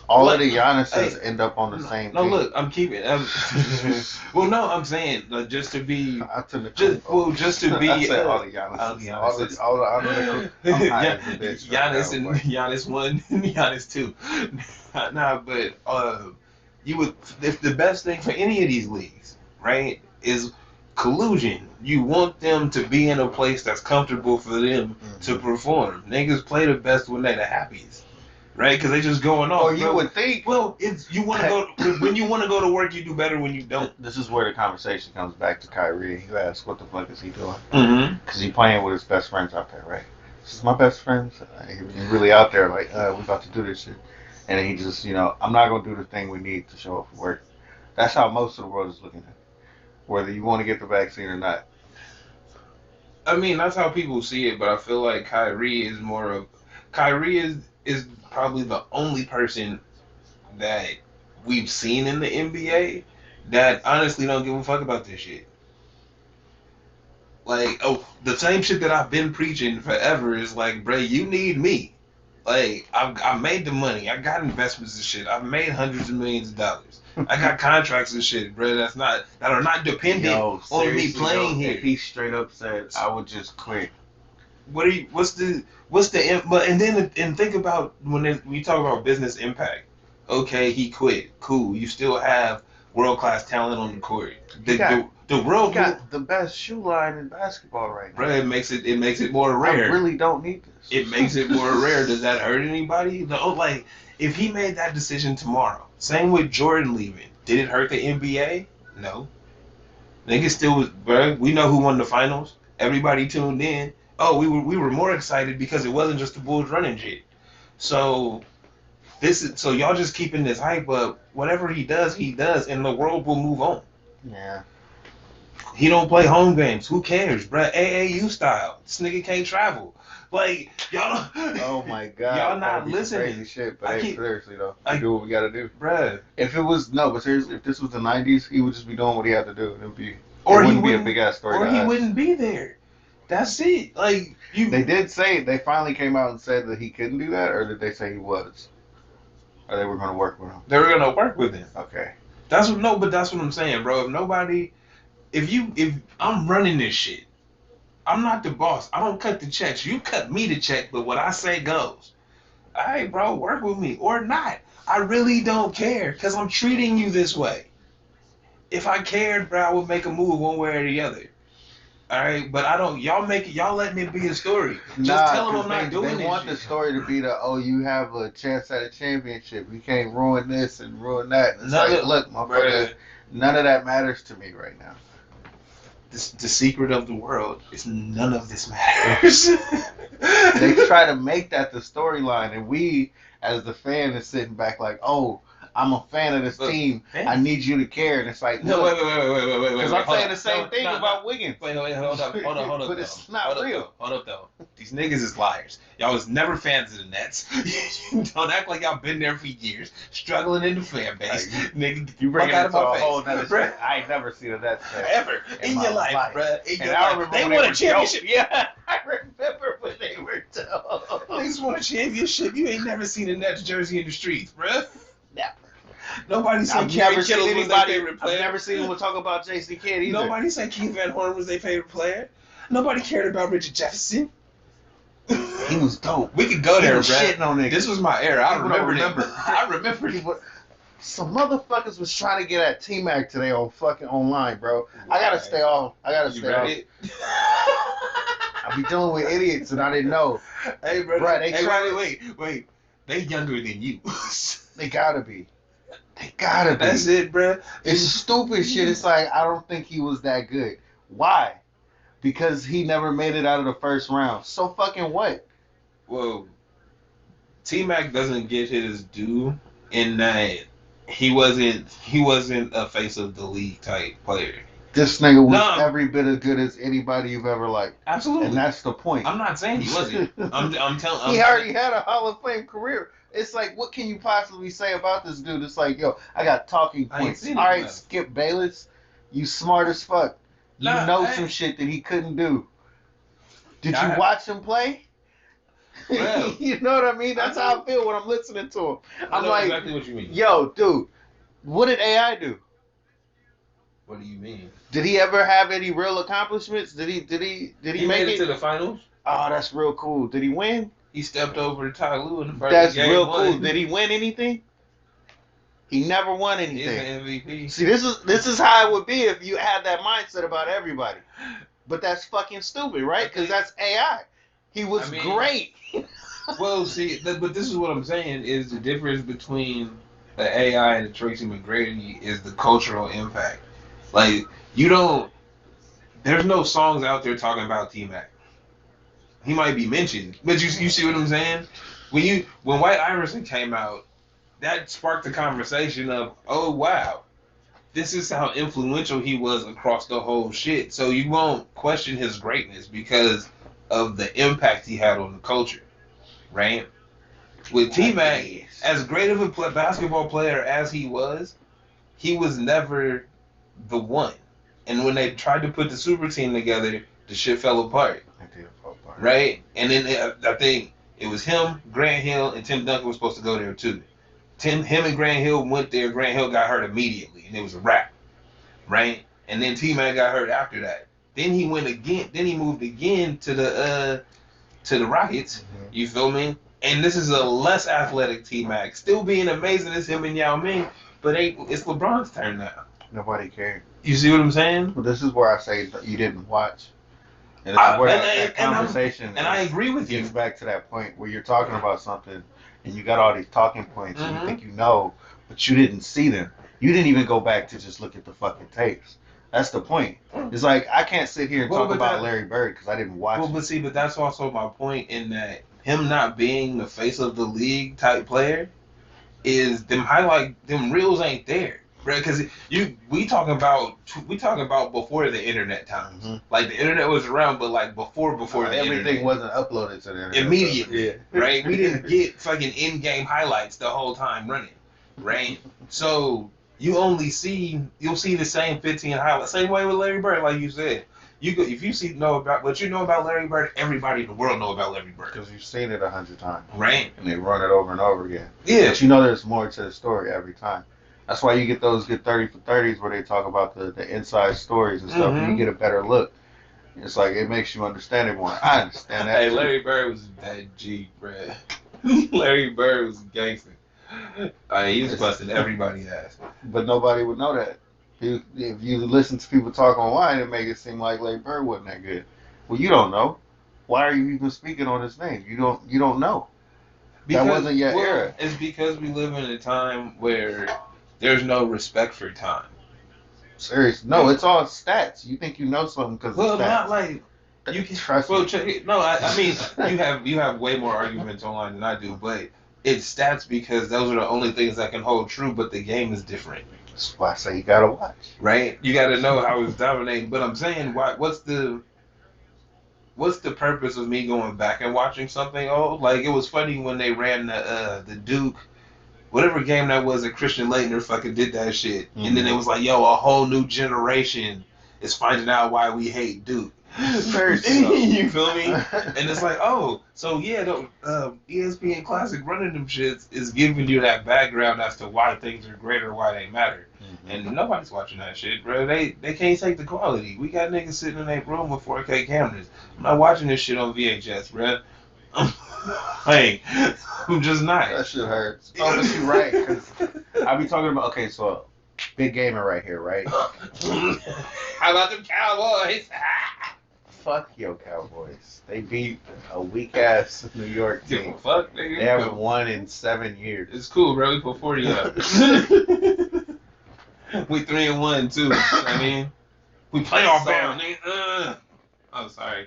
All of the Giannis's end up on the same No, team. look, I'm keeping. Well, no, I'm saying just to be. Just to be. I said all the Giannis. All the under the Giannis and Giannis 1, Giannis 2. Nah, but you would. If the best thing for any of these leagues, right, is collusion. You want them to be in a place that's comfortable for them to perform. Niggas play the best when they're the happiest. Right, because they just going off. Or you would think. Well, you want to go when you want to go to work. You do better when you don't. This is where the conversation comes back to Kyrie. You ask, what the fuck is he doing? Because he's playing with his best friends out there, right? This is my best friends. He's really out there, like, we're about to do this shit, and he just, I'm not gonna do the thing we need to show up for work. That's how most of the world is looking at it, whether you want to get the vaccine or not. I mean, that's how people see it, but I feel like Kyrie is probably the only person that we've seen in the NBA that honestly don't give a fuck about this shit. Like, the same shit that I've been preaching forever is like, bro, you need me. Like, I made the money. I got investments and shit. I've made hundreds of millions of dollars. I got contracts and shit, bro. That are not dependent on me playing here. If he straight up said, I would just quit. What's the and think about when we talk about business impact. Okay, he quit. Cool. You still have world class talent on the court. The world got the best shoe line in basketball right now. Bro, it makes it more rare. I really don't need this. It makes it more rare. Does that hurt anybody? No. Like, if he made that decision tomorrow, same with Jordan leaving. Did it hurt the NBA? No. Niggas still was. Bro, we know who won the finals. Everybody tuned in. Oh, we were more excited because it wasn't just the Bulls running shit. So y'all just keeping this hype up. Whatever he does, and the world will move on. Yeah. He don't play home games. Who cares, bruh? AAU style. This nigga can't travel. Like, y'all. Oh my God. Y'all not listening. Crazy shit, but seriously though, do what we gotta do, bruh. But seriously, if this was the '90s, he would just be doing what he had to do. It wouldn't be a big ass story. Or he wouldn't be there. That's it. Like, they did say they finally came out and said that he couldn't do that, or did they say he was? Or they were going to work with him? They were going to work with him. Okay. That's what I'm saying, bro. If I'm running this shit, I'm not the boss. I don't cut the checks. You cut me the check, but what I say goes. All right, bro, work with me or not. I really don't care because I'm treating you this way. If I cared, bro, I would make a move one way or the other. All right, but I don't. Y'all make it. Y'all let me be a story. Just tell them I'm not doing they this want shit. the story to be you have a chance at a championship. You can't ruin this and ruin that. It's look, motherfucker, none of that matters to me right now. The secret of the world is none of this matters. They try to make that the storyline, and we, as the fan, is sitting back like, oh, I'm a fan of this team. I need you to care. And it's like, no, wait. Because I'm saying the same thing about Wiggins. Wait, hold up. But it's not real. Hold up, though. These niggas is liars. Y'all was never fans of the Nets. Don't act like y'all been there for years, struggling in the fan base. Nigga, you bring it out into of my a whole nother face. shit. I ain't never seen a Nets fan. Ever in your life, bro. I remember they won a championship. Yeah, I remember when they were dope. Niggas won a championship. You ain't never seen a Nets jersey in the streets, bro. Never. Nobody said Kerry Kittles was their favorite player. I've never seen anyone talk about Jason Kidd either. Nobody said Keith Van Horn was their favorite player. Nobody cared about Richard Jefferson. He was dope. We could go there, bro. Shitting on niggas. This was my era. I remember. I remember. Some motherfuckers was trying to get at T-Mac today on fucking online, bro. I gotta stay off. I be dealing with idiots and I didn't know. Hey, bro. Wait. They younger than you. They gotta be. That's it, bro. It's stupid shit. It's like, I don't think he was that good. Why? Because he never made it out of the first round. So fucking what? Well, T-Mac doesn't get his due in that he wasn't a face of the league type player. This nigga was every bit as good as anybody you've ever liked. Absolutely. And that's the point. I'm not saying he wasn't. I'm telling. He already had a Hall of Fame career. It's like, what can you possibly say about this dude? It's like, yo, I got talking points. All right, Skip Bayless, you smart as fuck. You know some shit that he couldn't do. Did you watch him play? Well, you know what I mean? That's how I feel when I'm listening to him. I'm like, exactly what you mean. Yo, dude, what did AI do? What do you mean? Did he ever have any real accomplishments? Did he make it to the finals? Oh, that's real cool. Did he win? He stepped over to Ty Lue in the first That's game. real cool. Did he win anything? He never won anything. He's an MVP. See, this is how it would be if you had that mindset about everybody. But that's fucking stupid, right? Because that's AI. He was great. Well, see, but this is what I'm saying is the difference between the AI and the Tracy McGrady is the cultural impact. Like, there's no songs out there talking about T-Mac. He might be mentioned, but you see what I'm saying? When White Iverson came out, that sparked the conversation of, oh wow, this is how influential he was across the whole shit. So you won't question his greatness because of the impact he had on the culture, right? With T-Mac, as great of a basketball player as he was never the one. And when they tried to put the super team together, the shit fell apart. Right? And then I think it was him, Grant Hill, and Tim Duncan were supposed to go there too. Him and Grant Hill went there. Grant Hill got hurt immediately, and it was a wrap. Right? And then T-Mac got hurt after that. Then he went again. Then he moved again to the Rockets. Mm-hmm. You feel me? And this is a less athletic T-Mac, still being amazing as him and Yao Ming, but it's LeBron's turn now. Nobody cared. You see what I'm saying? Well, this is where I say you didn't watch. And this is where that conversation and I agree with you. Gets back to that point where you're talking about something and you got all these talking points and you think you know, but you didn't see them. You didn't even go back to just look at the fucking tapes. That's the point. It's like, I can't sit here and talk about Larry Bird because I didn't watch it. But that's also my point in that him not being the face of the league type player is them reels ain't there. Right, because we talking about before the internet times. Mm-hmm. Like the internet was around, but like before the everything internet wasn't uploaded to the internet immediately. Yeah. Right, we didn't get fucking in-game highlights the whole time running. Right, so you'll see the same 15 highlights. Same way with Larry Bird, like you said. If you know about what you know about Larry Bird, everybody in the world know about Larry Bird because you've seen it 100 times. Right, and they run it over and over again. Yeah, but you know there's more to the story every time. That's why you get those good 30 for 30s where they talk about the inside stories and stuff, and you get a better look It's like it makes you understand it more. I understand that. Hey, too. Larry Bird was that G, bruh. Larry Bird was gangster. I mean, he was busting everybody's ass. But nobody would know that. If you listen to people talk online, it make it seem like Larry Bird wasn't that good. Well, you don't know. Why are you even speaking on his name? You don't know. That wasn't your era. It's because we live in a time where there's no respect for time. Serious? No, it's all stats. You think you know something because of stats. Not like you can trust well, me. no, I mean you have way more arguments online than I do, but it's stats because those are the only things that can hold true. But the game is different. That's why I say you gotta watch. Right? You got to know how it's dominating. But I'm saying, what's the purpose of me going back and watching something old? Like, it was funny when they ran the Duke, whatever game that was that Christian Laettner fucking did that shit. Mm-hmm. And then it was like, yo, a whole new generation is finding out why we hate Duke. You feel me? And it's like, oh, so yeah, the ESPN Classic running them shits is giving you that background as to why things are great or why they matter. Mm-hmm. And nobody's watching that shit, bro. They can't take the quality. We got niggas sitting in their room with 4K cameras. I'm not watching this shit on VHS, bro. Hey, I'm just not. That shit hurts. Oh, but you're right, because I be talking about, okay, so big gamer right here, right? How about them Cowboys? Fuck your Cowboys. They beat a weak ass New York team. Fuck, nigga. They haven't won in 7 years. It's cool, bro. We put 40 up. We 3-1 too. I mean, we playoff bound, nigga. Oh, sorry.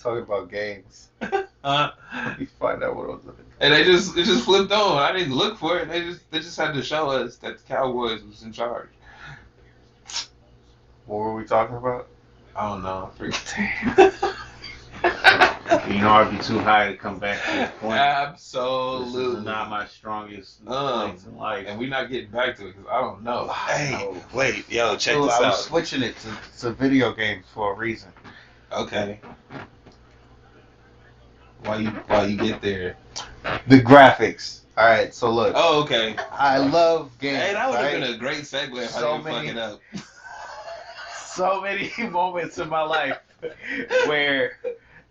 Talking about games. Let me find out what I was looking for. And it just flipped on. I didn't look for it. They just had to show us that the Cowboys was in charge. What were we talking about? I don't know. You know, I'd be too high to come back to this point. Absolutely. This is not my strongest place in life. And we're not getting back to it because I don't know. Hey, wait, yo, check this out. I out. was switching it to video games for a reason. Okay. Why you get there? The graphics. All right, so look. Oh, okay. I love games. Hey, that would have been a great segue if I didn't fuck it up. So many moments in my life where,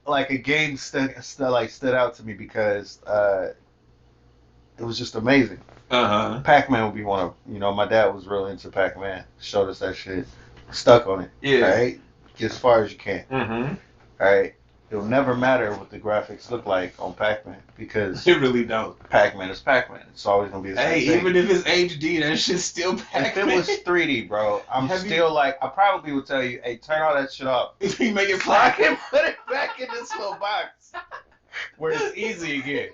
like, a game stood out to me because it was just amazing. Pac-Man would be one of, my dad was real into Pac-Man. Showed us that shit. Stuck on it. Yeah. Right? Get as far as you can. Mm-hmm. All right. It'll never matter what the graphics look like on Pac-Man because it really don't. Pac-Man is Pac-Man. It's always gonna be the same thing. Hey, even if it's HD, that shit's still Pac-Man. If it was 3D, bro, I probably would tell you, hey, turn all that shit off. If you make it flat and put it back in this little box where it's easy again.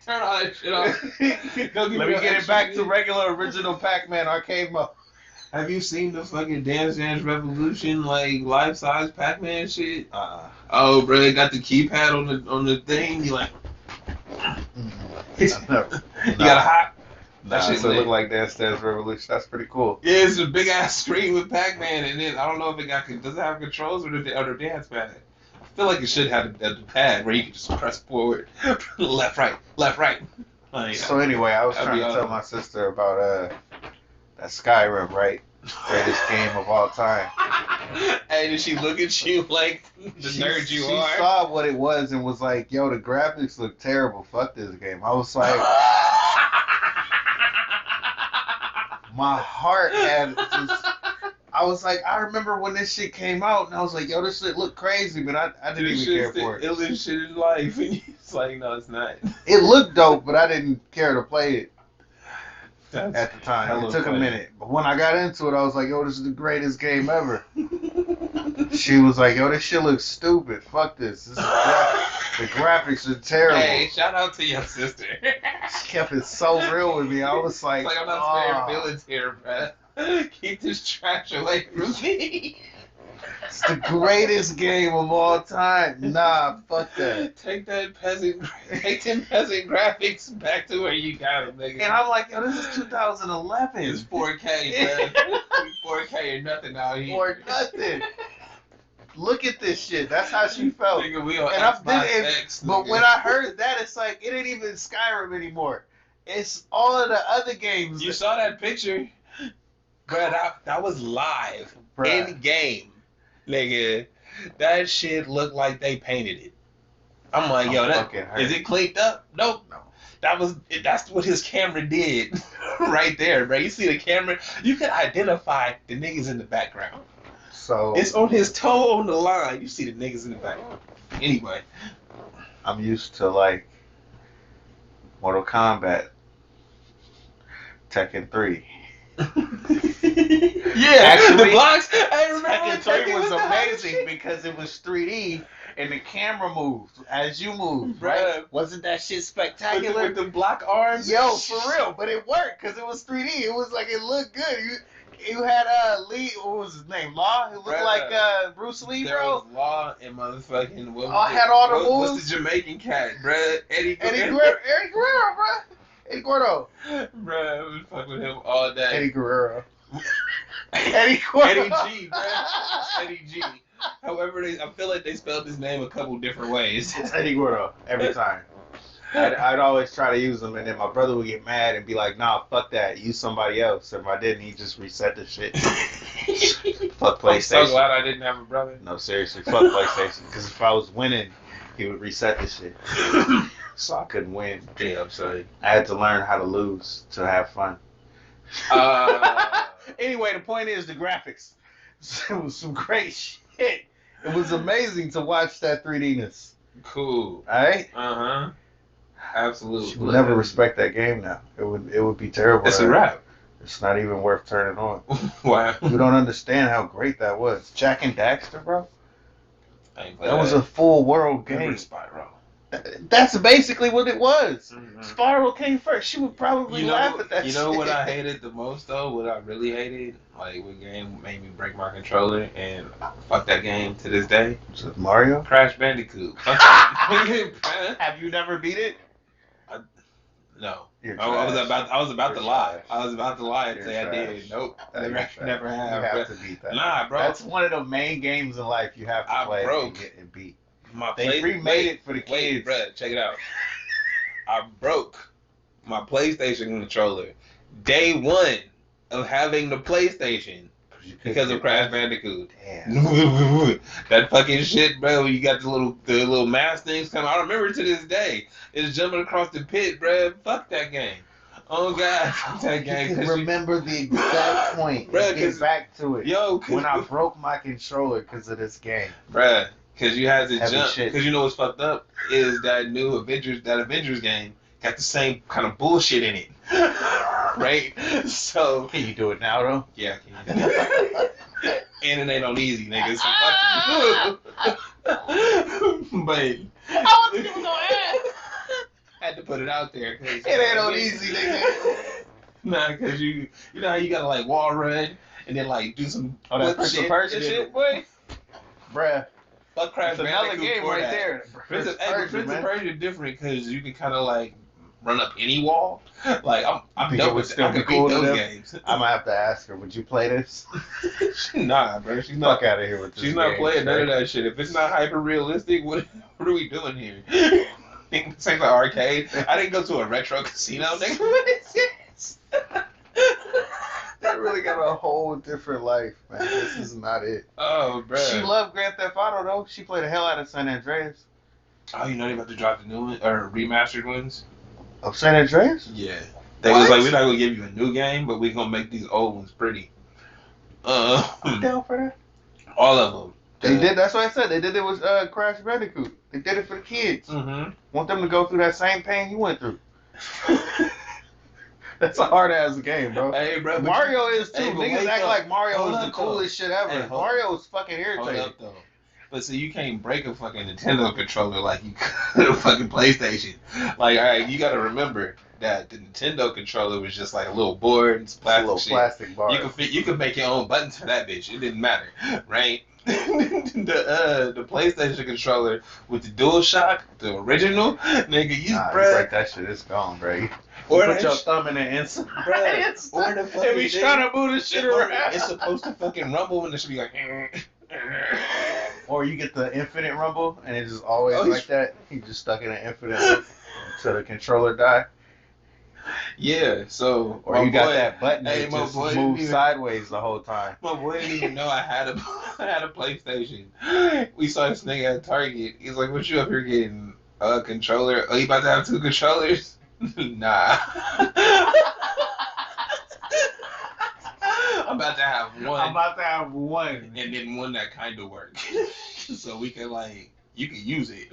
Turn all that shit off. Let me get it back to regular original Pac-Man arcade mode. Have you seen the fucking Dance Dance Revolution, like, life-size Pac-Man shit? Oh, bro, they got the keypad on the thing. You like, you got a hot. That shit look like Dance Dance Revolution. That's pretty cool. Yeah, it's a big ass screen with Pac-Man, and then I don't know if does it have controls or the dance pad. I feel like it should have the pad where you can just press forward, left, right. Like, so anyway, I was trying to tell my sister about that Skyrim, right? Greatest game of all time. Hey, did she look at you like the nerd you are? She saw what it was and was like, yo, the graphics look terrible. Fuck this game. I was like... my heart had just... I was like, I remember when this shit came out, and I was like, yo, this shit looked crazy, but I didn't even care for it. It looked shit in life. And it's like, no, it's not. It looked dope, but I didn't care to play it. At the time. It took a minute. But when I got into it, I was like, yo, this is the greatest game ever. She was like, yo, this shit looks stupid. Fuck this. The graphics are terrible. Hey, shout out to your sister. She kept it so real with me. I was like, I'm not sparing feelings here, bro. Keep this trash away from me. It's the greatest game of all time. Nah, fuck that. Take them peasant graphics back to where you got them, nigga. And I'm like, yo, this is 2011. It's 4K, man. 4K or nothing out here. Or nothing. Look at this shit. That's how she felt. Nigga, we on Xbox X, but when I heard that, it's like, it ain't even Skyrim anymore. It's all of the other games. You saw that picture? Bro, that was live. Bruh. In game. Nigga, that shit looked like they painted it. I'm like, yo, is it cleaned up? Nope. No. That's what his camera did right there, bro. You see the camera, you can identify the niggas in the background. So it's on his toe on the line. You see the niggas in the background. Anyway, I'm used to like Mortal Kombat, Tekken 3. Yeah, actually, the blocks. I remember Tekken 3 was amazing because it was 3D and the camera moved as you moved, right? Wasn't that shit spectacular? With the block arms? Yo, for real, but it worked because it was 3D. It was like, it looked good. You had Lee, what was his name? Law? It looked like Bruce Lee, there bro. Was Law and motherfucking. Had all the moves. What's the Jamaican cat, bro? Eddie Guerrero, bro. Eddie Gordo. Bro, we fuck with him all day. Eddie Guerrero. Eddie Gordo. Eddie G, bro. Eddie G. However, I feel like they spelled his name a couple different ways. It's Eddie Gordo every time. I'd always try to use him, and then my brother would get mad and be like, "Nah, fuck that. Use somebody else." And if I didn't, he'd just reset the shit. Fuck PlayStation. I'm so glad I didn't have a brother. No, seriously, fuck PlayStation. Because if I was winning, he would reset the shit. So I couldn't win. Yeah, I'm sorry. I had to learn how to lose to have fun. Anyway, the point is the graphics. It was some great shit. It was amazing to watch that 3D-ness. Cool. Alright? Uh-huh. Absolutely. She would never respect that game now. It would be terrible. It's a wrap. It's not even worth turning on. Wow. You don't understand how great that was. Jack and Daxter, bro. That was a full world game. Spyro. That's basically what it was. Mm-hmm. Spyro came first. She would probably laugh at that shit. You know what I hated the most, though? What I really hated? Like, what game made me break my controller and fuck that game to this day? Was it Mario? Crash Bandicoot. Have you never beat it? No. I was about to lie. I was about to lie and say I did. Nope. Never have. You have to beat that. Nah, bro. That's one of the main games in life you have to play and get and beat. They remade it for the kids. Wait, bro, check it out. I broke my PlayStation controller day one of having the PlayStation because of Crash Bandicoot. Damn. That fucking shit, bro. You got the little mask things coming. I remember to this day. It's jumping across the pit, bro. Fuck that game. Oh God, fuck that game. I remember the exact point. Bro, get back to it. Yo, when I broke my controller because of this game, bro. Because you had to jump. Shit. Because you know what's fucked up is that new Avengers game got the same kind of bullshit in it, right? So can you do it now though? Yeah, I can. And it ain't on easy, nigga. So but I wasn't even gonna ask. Had to put it out there. It ain't on easy, nigga. Nah, because you know how you gotta like wall run and then like do some that Prince of Persia shit, boy. Bruh. Fuck Crash Bandicoot. Another game right there. Prince of Persia different because you can kind of like run up any wall. Like I'm dope with I can beat those games. I'm gonna have to ask her. Would you play this? Nah, bro. She's not. Fuck out of here with this. She's not playing none of that shit. If it's not hyper realistic, what are we doing here? This ain't the arcade. I didn't go to a retro casino. Nigga, what is this? They really got a whole different life, man. This is not it. Oh, bro. She loved Grand Theft Auto, though. She played the hell out of San Andreas. Oh, you know they about to drop the new one or remastered ones? Of San Andreas? Yeah. They was like, we're not gonna give you a new game, but we're gonna make these old ones pretty. I'm down for that. All of them. They did. That's what I said. They did it with Crash Bandicoot. They did it for the kids. Mm-hmm. Want them to go through that same pain you went through. That's a hard ass game, bro. Hey, bro. Mario is too. Niggas act like Mario is the coolest shit ever. Hey, Mario is fucking irritating. Hold up, though. But see, you can't break a fucking Nintendo controller like you could a fucking PlayStation. Like, all right, you got to remember that the Nintendo controller was just like a little board and some plastic bar. You could make your own buttons for that bitch. It didn't matter, right? the PlayStation controller with the DualShock, the original, nigga, you break that shit. It's gone, bro. Or put your thumb in the inside. Or the fucking if he's trying to move the shit around, it's supposed to fucking rumble and it should be like. Or you get the infinite rumble and it's just always like that. He just stuck in an infinite loop until the controller die. Yeah, so Or you got boy, that button hey, that my just boy moves didn't even- sideways the whole time. My boy didn't even know I had a PlayStation. We saw this nigga at Target. He's like, "What you up here getting? A controller? Oh, you about to have 2 controllers?" Nah. I'm about to have one. I'm about to have one. And then one that kind of works. So we can, like, you can use it.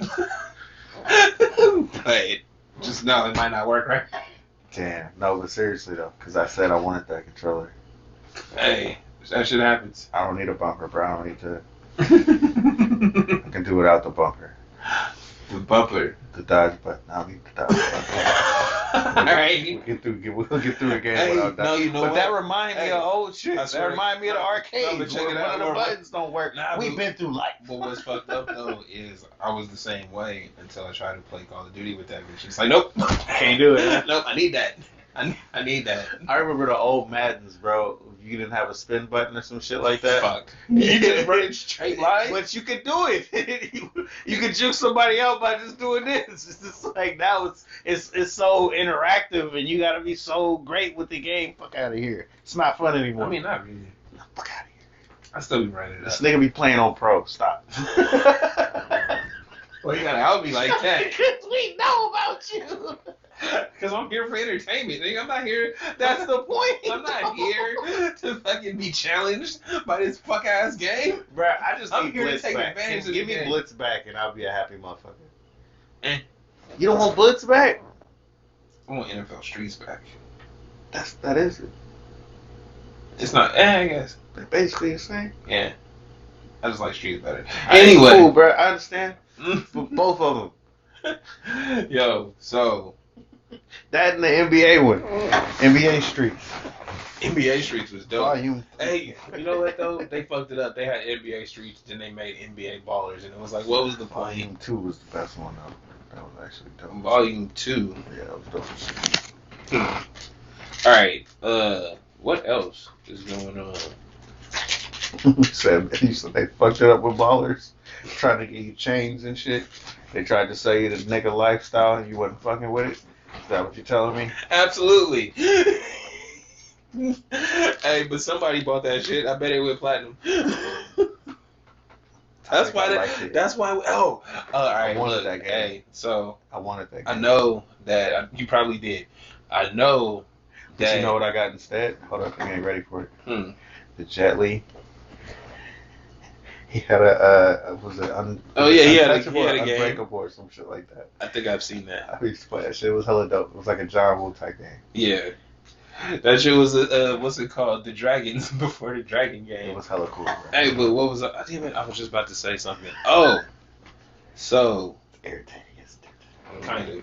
But just know it might not work right. Damn, no, but seriously though, because I said I wanted that controller. Hey, that shit happens. I don't need a bumper, bro. I don't need to. I can do without the bumper. The bumper. The dodge button. I don't need the dodge button. Alright. We'll get through the game Hey, without that. no, you know but what? that reminded me of old shit. I That swear. reminded me of the arcades No, but check where it one out, of the Laura. buttons don't work. Nah, We've but- been through life. But what's fucked up though is I was the same way until I tried to play Call of Duty with that bitch. It's like, nope, Can't do it. nope. I need that. I need that. I remember the old Maddens, bro. You didn't have a spin button or some shit like that. Fuck. You can run in straight line. But you could do it. you could juke somebody out by just doing this. It's just like now it's so interactive and you gotta be so great with the game. Fuck out of here. It's not fun anymore. I mean, not really. fuck out of here. I still be running it This up. nigga be playing on pro. Stop. Well, you gotta help me like that. Because we know about you. Because I'm here for entertainment. Nigga. I'm not here. That's the point. I'm not here to fucking be challenged by this fuck ass game. Bruh, I just I'm need here to Blitz take back. advantage of Give the me game. Blitz back and I'll be a happy motherfucker. Eh. You don't want Blitz back? I want NFL Streets back. That is it. It's not. I guess. They're basically the same. Yeah. I just like Streets better. Anyway, Anyway. cool, bro. I understand. For both of them. Yo, so That and the NBA one. NBA Streets. NBA Streets was dope. Volume. Hey, you know what though? They fucked it up. They had NBA Streets, then they made NBA Ballers, and it was like, what was the point? Volume 2 was the best one, though. That was actually dope. Volume 2. Yeah, that was dope. All right. What else is going on? He said they fucked it up with ballers, trying to get you chains and shit. They tried to sell you the nigga lifestyle and you wasn't fucking with it. Is that what you're telling me? Absolutely. Hey, but somebody bought that shit. I bet it went platinum. That's why. That's why. All right. I wanted Look, that game. hey, so I wanted that. I Game. know that you probably did. I know But that. you know what I got instead? Hold up, I ain't ready for it. Hmm. The Jet Li. He had a was it Oh, yeah, he had a Untouchable or game. Unbreakable or some shit like that. I think I've seen that. I used to play that shit. It was hella dope. It was like a John Woo type game. Yeah. That shit was what's it called? The Dragons before the Dragon It game. was hella cool. Bro. Hey, but what was I? Damn it! I was just about to say something. Oh, so Irritating. kind of.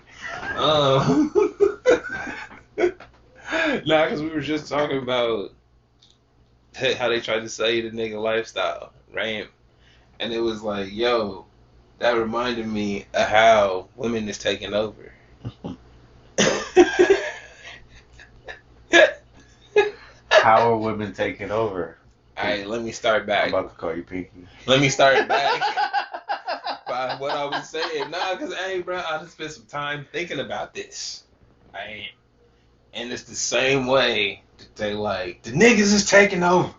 Nah, because we were just talking about how they tried to sell you the nigga lifestyle, right? And it was like, yo, that reminded me of how women is taking over. How are women taking over? Alright, let me start I'm back. about to call you Pinky. Let me start back by what I was saying. Nah, because, hey, bro, I just spent some time thinking about this. Right? And it's the same way that they like, the niggas is taking over.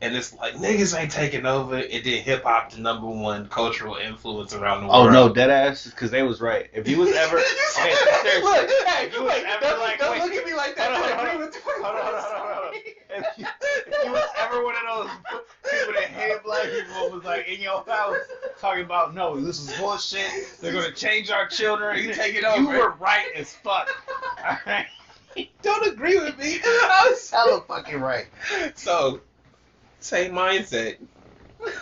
And it's like, niggas ain't taking over. It did hip hop the #1 cultural influence around the world. Oh no, dead ass, because they was right. If you was ever, okay, seriously, Look, hey, if you was ever don't, like, don't wait, look at me like that. hold on, I hold agree on, with you. hold on. If you was ever one of those people that hated black people was like in your house talking about no, this is bullshit. They're gonna change our children. You take it over. You were right as fuck. Alright, Don't agree with me. I was hella fucking right. So, same mindset.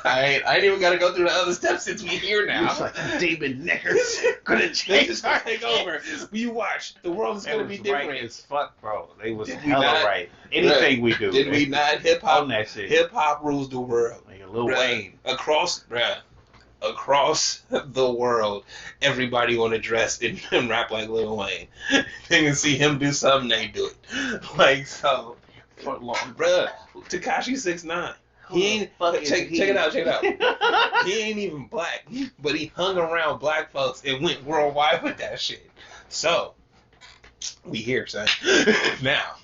I ain't even got to go through the other steps since we here now. It's like demon niggers gonna They change just our gonna take over. You watch. The world is They gonna was be different. right as fuck, bro. They was Did we hella not- right. Anything we do. Did we not? Hip On hop. that shit. Hip hop rules the world. Like a Lil Bruh. Wayne. Across the world, everybody want to dress and rap like Lil Wayne. They can see him do something, they do it. Like so, Foot long. bruh. Tekashi 6ix9ine. He ain't check it out. He ain't even black, but he hung around black folks and went worldwide with that shit. So, We here, son. Now,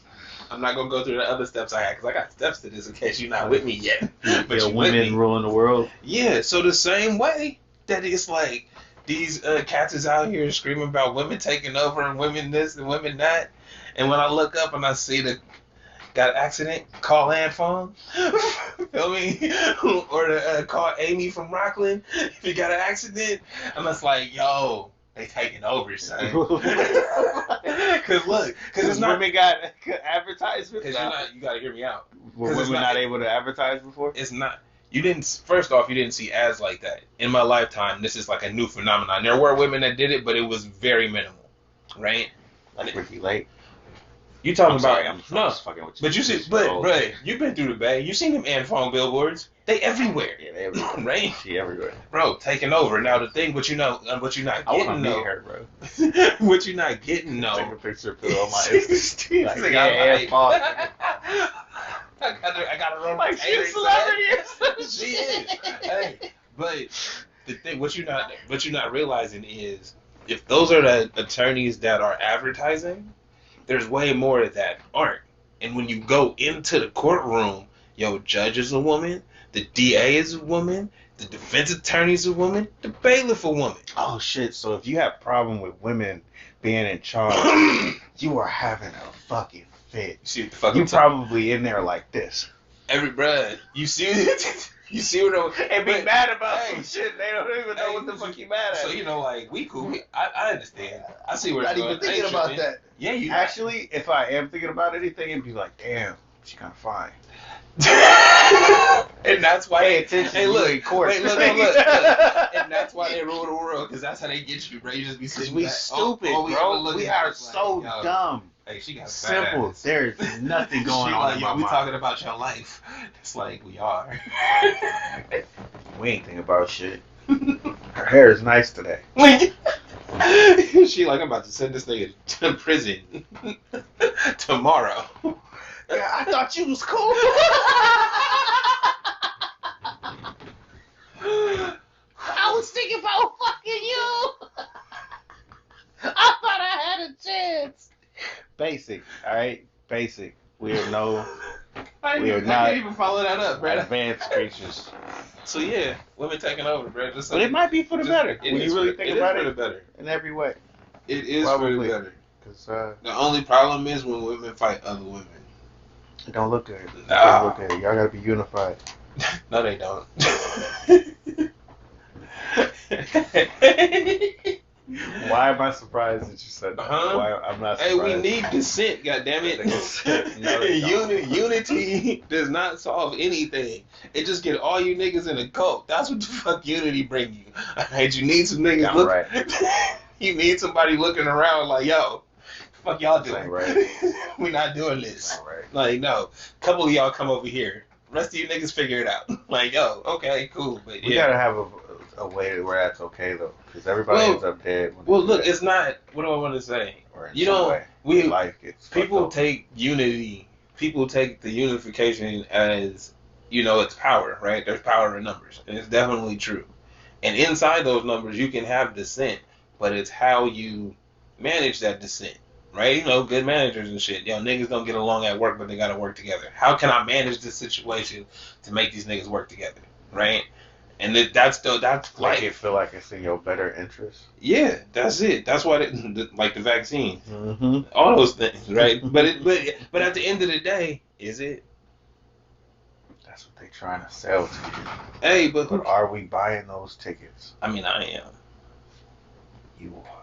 I'm not gonna go through the other steps I had because I got steps to this in case you're not with me yet. But you women ruling the world. Yeah. So the same way that it's like these cats is out here screaming about women taking over and women this and women that, and when I look up and I see the got an accident, call Ann phone. Feel me? Or call Amy from Rockland if you got an accident. And it's like, yo, they taking over, son. Cause it's not women got advertisements. Cause you gotta hear me out. Were women not able to advertise before? It's not. You didn't. First off, you didn't see ads like that in my lifetime. This is like a new phenomenon. There were women that did it, but it was very minimal, right? Like Ricky Lake. You talking about? I'm no, just fucking with you. but you see, but you've been through the bay. You seen them Ann phone billboards? They everywhere. Yeah, they everywhere. Right? She everywhere. Bro, taking over. Now the thing, what you not I want getting, to though. meet her, bro. What you not getting, though. Take a picture, put it on my Instagram. Like, I gotta run like she's a celebrity or some She is. Hey, but the thing, what you're not realizing is, if those are the attorneys that are advertising, there's way more that aren't. And when you go into the courtroom, yo, judge is a woman, the DA is a woman, the defense attorney is a woman, the bailiff a woman. Oh shit! So if you have a problem with women being in charge, you are having a fucking fit. You see what the fuck You I'm talking? probably in there like this. Every bruh, you see what And be but- mad about hey, some shit. They don't even know what the fuck you mad at. So, like, we cool. I understand. I see where Not it's going. even thinking about that. Yeah, you Actually, if I am thinking about anything, it'd be like, damn, she kind of fine. And that's why Pay attention. Hey, look, in court. wait, look. And that's why they rule the world, because that's how they get you, bro. You just be sitting We back. stupid, Oh, bro. We are like, so yo, dumb. Hey, she got a fat Simple. ass. There's nothing going She on like, in yo, my we mind. talking about your life. It's like, we are. We ain't thinking about shit. Her hair is nice today. She like, I'm about to send this nigga to prison tomorrow. Yeah, I thought you was cool. I was thinking about fucking you. I thought I had a chance. Basic, alright? Basic. We are no I We are can't not even follow that up, bro. advanced creatures. So yeah, women taking over, bro. Just But it might be for the better. It When is you really for, think it about is it, for the better. in every way. It is Probably. for the better. Because The only problem is when women fight other women. it don't look good. It Nah. don't look good. Y'all gotta be unified. No, they don't. Why am I surprised that you said that? Uh-huh. Why I'm not Hey, surprised. we need consent, goddammit. No, they don't. Unity does not solve anything. It just get all you niggas in a cult. That's what the fuck unity bring you. Alright, you need some niggas Damn look. right. You need somebody looking around like, yo, fuck y'all doing? Damn right. We not doing this. All right. Like, no. Couple of y'all come over here. Rest of you niggas figure it out. Like, yo, okay, cool. But We yeah. gotta have a way where that's okay though, because everybody Well- ends up dead. When they Well, do look, that. it's not. What do I want to say? Or in You some know, way, we life gets fucked people up. take unity. People take the unification as, it's power, right? There's power in numbers, and it's definitely true. And inside those numbers, you can have dissent, but it's how you manage that dissent, right? Good managers and shit. Niggas don't get along at work, but they gotta work together. How can I manage this situation to make these niggas work together, right? And that's Like like, you feel like it's in your better interest. yeah, that's it. That's why, like the vaccine, Mm-hmm. all those things, right? but at the end of the day, is it? That's what they trying to sell to you. Hey, but But are we buying those tickets? I mean, I am. You are.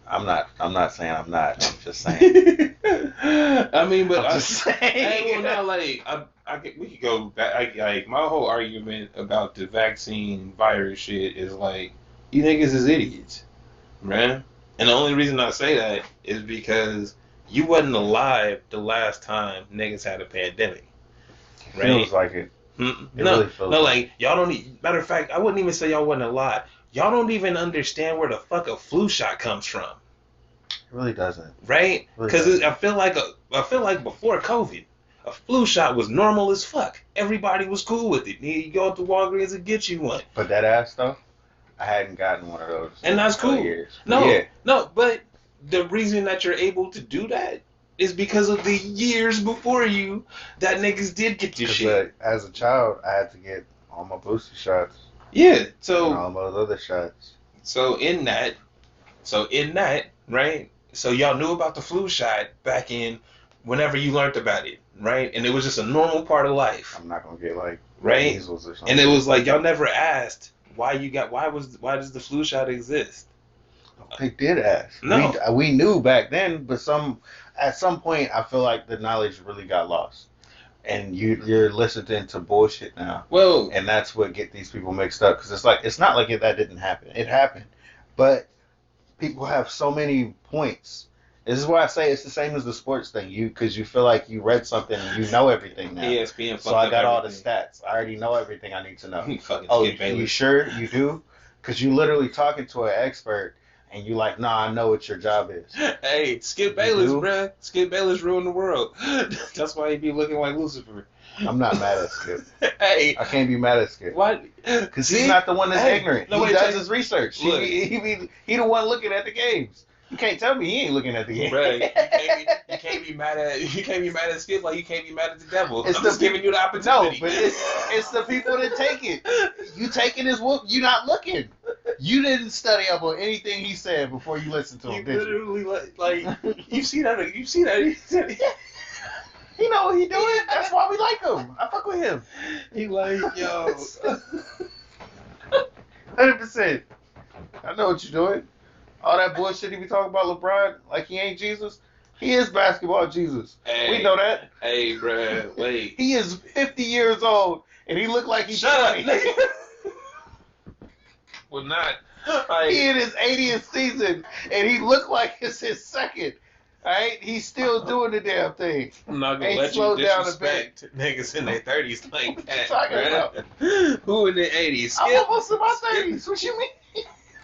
I'm not saying I'm not. I'm just saying. I mean, but I'm just saying. hey, well, now, like, we could go back. Like, my whole argument about the vaccine virus shit is like, you niggas is idiots, man. And the only reason I say that is because you wasn't alive the last time niggas had a pandemic, right? Feels like it. Mm-mm. It No, really feels no, like like, y'all don't. Matter of fact, I wouldn't even say y'all wasn't alive. Y'all don't even understand where the fuck a flu shot comes from, It really doesn't. right? Really Because doesn't. I feel like before COVID, a flu shot was normal as fuck. Everybody was cool with it. You go up to Walgreens and get you one, But that ass stuff, I hadn't gotten one of those. and that's in a couple cool. Years. No, Yeah. no, but the reason that you're able to do that is because of the years before you that niggas did get this shit. As a child, I had to get all my booster shots. Yeah, And so all my other shots. so in that, right? So y'all knew about the flu shot back in whenever you learned about it, right? And it was just a normal part of life, I'm not gonna get like right? measles or something. And it was like y'all never asked why does the flu shot exist? They did ask. No. We knew back then, but at some point, I feel like the knowledge really got lost, and you're listening to bullshit now. Well, And that's what get these people mixed up, because it's not like that didn't happen. It happened, but people have so many points. This is why I say it's the same as the sports thing. Because you feel like you read something and you know everything now. ESPN. So I got all the stats. I already know everything I need to know. Fucking Oh, Skip Bayless. you sure you do? Because you literally talking to an expert and you like, nah, I know what your job is. Hey, Skip Bayless, bruh. Skip Bayless ruined the world. That's why he be looking like Lucifer. I'm not mad at Skip. Hey, I can't be mad at Skip. why? Because he's not the one that's ignorant. No, He wait, does his research. Look. He the one looking at the games. You can't tell me he ain't looking at the game. Bruh, you can't be mad at Skip like you can't be mad at the devil. It's I'm just giving you the No, opportunity. but it's the people that take it. You taking his whoop, you not looking. You didn't study up on anything he said before you listened to him, You did you? literally like you see that. He know what he doing. That's why we like him. I fuck with him. He like, yo. 100%. I know what you're doing. All that bullshit he be talking about LeBron, like he ain't Jesus. He is basketball Jesus. Hey, We know that. Hey, bruh, wait. He is 50 years old, and he look like he's Shut up, 20. nigga. Well, not. Like, He in his 80th season, and he look like it's his second. Alright? He's still doing the damn thing. I'm not gonna Ain't let you slowed down a disrespect niggas in their 30s like What that. you talking bruh. about? Who in their 80s? I'm Skip? almost in my Skip. 30s. What you mean?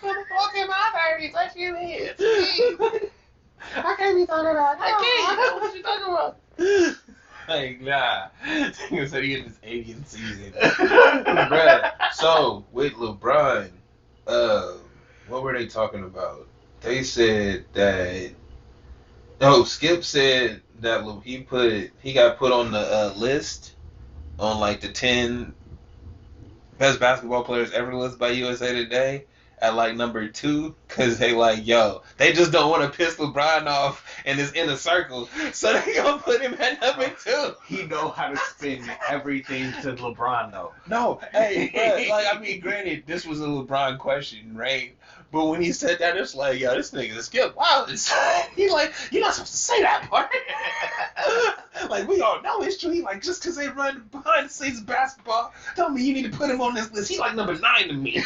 I'm fucking my 30s. What you mean? I can't be talking about that. I can't. What you talking about? Like, nah. Nigga said he in his 80th season. Bruh. So, with LeBron, what were they talking about? They said that. No, Skip said that he got put on the list on like the 10 best basketball players ever list by USA Today at like number 2 because they like, yo, they just don't want to piss LeBron off in his inner circle, so they gonna put him at number 2. He know how to spin everything to LeBron though. No, hey, bro, like, I mean, granted, this was a LeBron question, right? But when he said that, it's like, yo, this nigga Skip Wallace. He like, you're not supposed to say that part. Like, we all know it's true. He like, just because they run behind the scenes of basketball, don't mean you need to put him on this list. He like number 9 to me.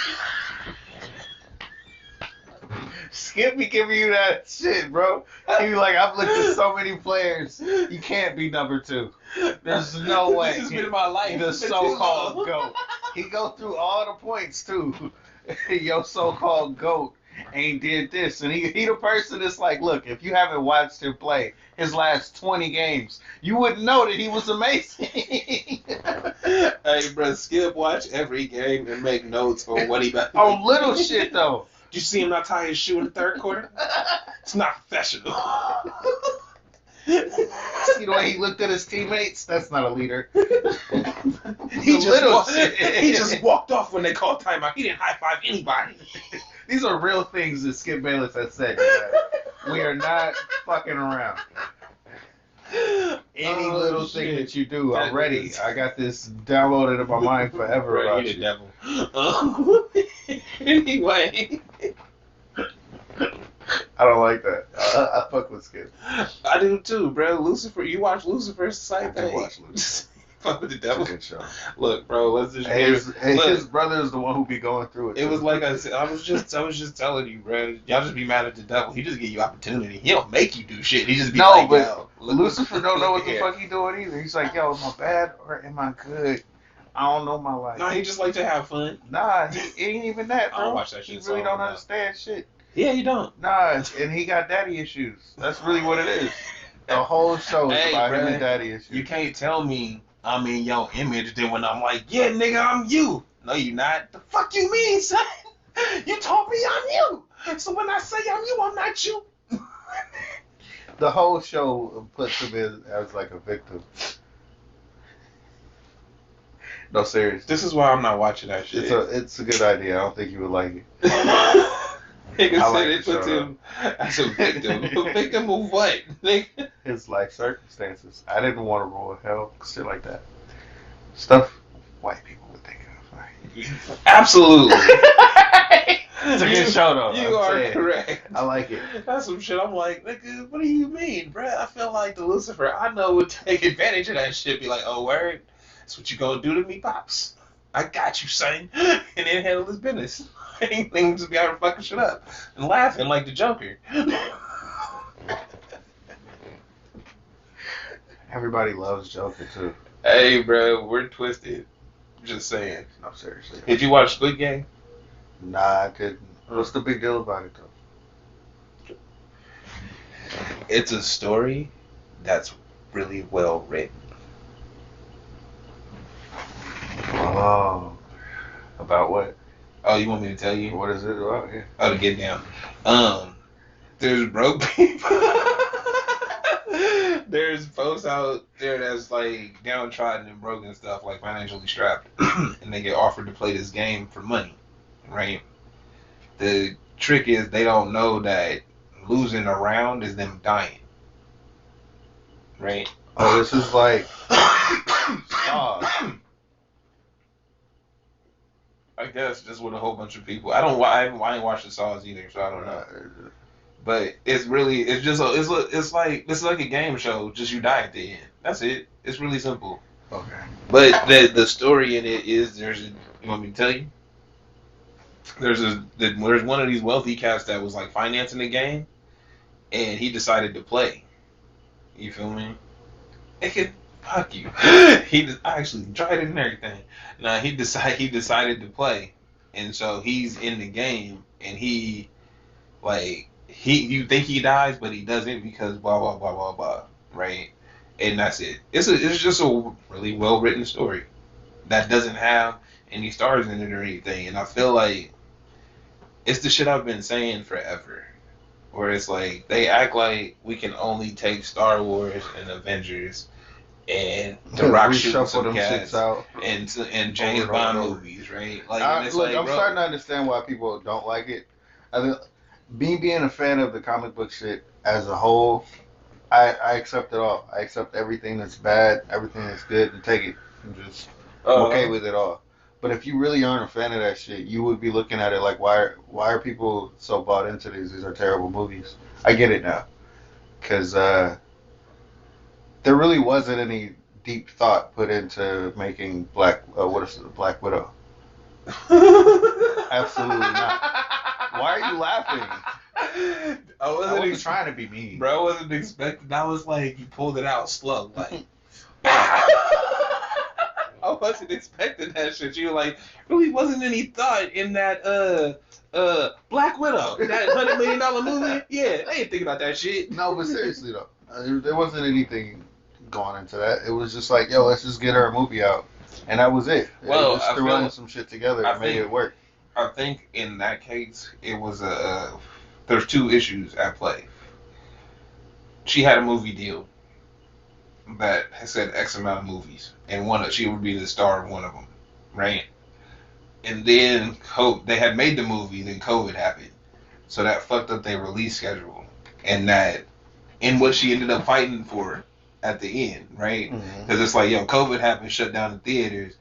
Skip be giving you that shit, bro. He be like, I've looked at so many players. You can't be number 2. There's no way. This has been in my life. The It's been too long. so-called GOAT. He go through all the points, too. Your so-called GOAT ain't did this. And he the person that's like, look, if you haven't watched him play his last 20 games, you wouldn't know that he was amazing. Hey, bro, Skip watch every game and make notes on what he about. On little shit, though. Did you see him not tie his shoe in the third quarter? It's not professional. You know, he looked at his teammates. That's not a leader. He just walked off when they called timeout. He didn't high five anybody. These are real things that Skip Bayless has said. We are not fucking around. Any little thing that you do, I'm ready. I got this downloaded in my mind forever Right, about you the you. devil. Anyway. I don't like that. I fuck with Skip. I do too, bro. Lucifer, you watch Lucifer, it's the same I do thing. watch Lucifer. Fuck with the It's a devil. good show. Look, bro, let's just His brother is the one who be going through it. It was like I said, I was just telling you, bro. Y'all just be mad at the devil. He just give you opportunity. He don't make you do shit. He just be No, like, but yo, look, Lucifer don't know what the here. fuck he doing either. He's like, yo, am I bad or am I good? I don't know my life. Nah, he just like to have fun. Nah, he ain't even that, bro. I don't watch that He shit, really so I don't don't know. understand shit. Yeah, you don't. Nah, and he got daddy issues. That's really what it is. The whole show is Hey, about him bruh, and daddy issues. You can't tell me I'm in your image then when I'm like, yeah, nigga, I'm you. No, you not. The fuck you mean, son? You told me I'm you. So when I say I'm you, I'm not you. The whole show puts him in as like a victim. No, seriously. This is why I'm not watching that shit. It's a good idea. I don't think you would like it. Nigga I said like it the puts show, him as a victim. A victim of what? Nigga? His life circumstances. I didn't want to roll hell, shit like that. Stuff white people would think of. Right? Absolutely. It's a good show though. You are correct. I like it. That's some shit. I'm like, nigga, what do you mean, bruh? I feel like the Lucifer I know would take advantage of that shit. Be like, oh, word? That's what you gonna do to me, pops? I got you, son. And then handle his business. Ain't things to be out fucking shit up and laughing like the Joker. Everybody loves Joker too. Hey, bro, we're twisted. Just saying. No, seriously. Did you watch Squid Game? Nah, I couldn't. What's the big deal about it though? It's a story that's really well written. Oh. About what? Oh, you want me to tell you? What is it about? Yeah. Oh, to get down. There's broke people. There's folks out there that's like downtrodden and broke and stuff, like financially strapped, and they get offered to play this game for money, right? The trick is they don't know that losing a round is them dying, right? Oh, this is like. I guess just with a whole bunch of people. I ain't watched the Saws either, so I don't know. But it's like a game show. Just you die at the end. That's it. It's really simple. Okay. But the story in it is you want me to tell you? There's one of these wealthy cats that was like financing the game, and he decided to play. You feel me? Fuck you. I actually tried it and everything. Now he decided to play, and so he's in the game, and you think he dies, but he doesn't because blah blah blah blah blah, right? And that's it. It's just a really well written story that doesn't have any stars in it or anything, and I feel like it's the shit I've been saying forever, where it's like they act like we can only take Star Wars and Avengers and The Rock shooting some cats and James Bond movies, right? Like, I'm starting to understand why people don't like it. I think me being a fan of the comic book shit as a whole, I accept it all. I accept everything that's bad, everything that's good, and take it. I'm okay with it all. But if you really aren't a fan of that shit, you would be looking at it like, why are people so bought into these? These are terrible movies. I get it now, because there really wasn't any deep thought put into making Black Widow. Absolutely not. Why are you laughing? I wasn't trying to be mean. Bro, I wasn't expecting. I was like, you pulled it out slow. Like, I wasn't expecting that shit. You were like, really wasn't any thought in that Black Widow, that $100 million movie? Yeah, they ain't thinking about that shit. No, but seriously though, there wasn't anything going into that. It was just like, yo, let's just get her a movie out, and that was it. Well, just throwing some shit together and made it work. I think in that case, it was there's two issues at play. She had a movie deal that said X amount of movies, and she would be the star of one of them, right? And then they had made the movie, then COVID happened, so that fucked up their release schedule, and what she ended up fighting for at the end, right? Because it's like, yo, COVID happened, shut down the theaters.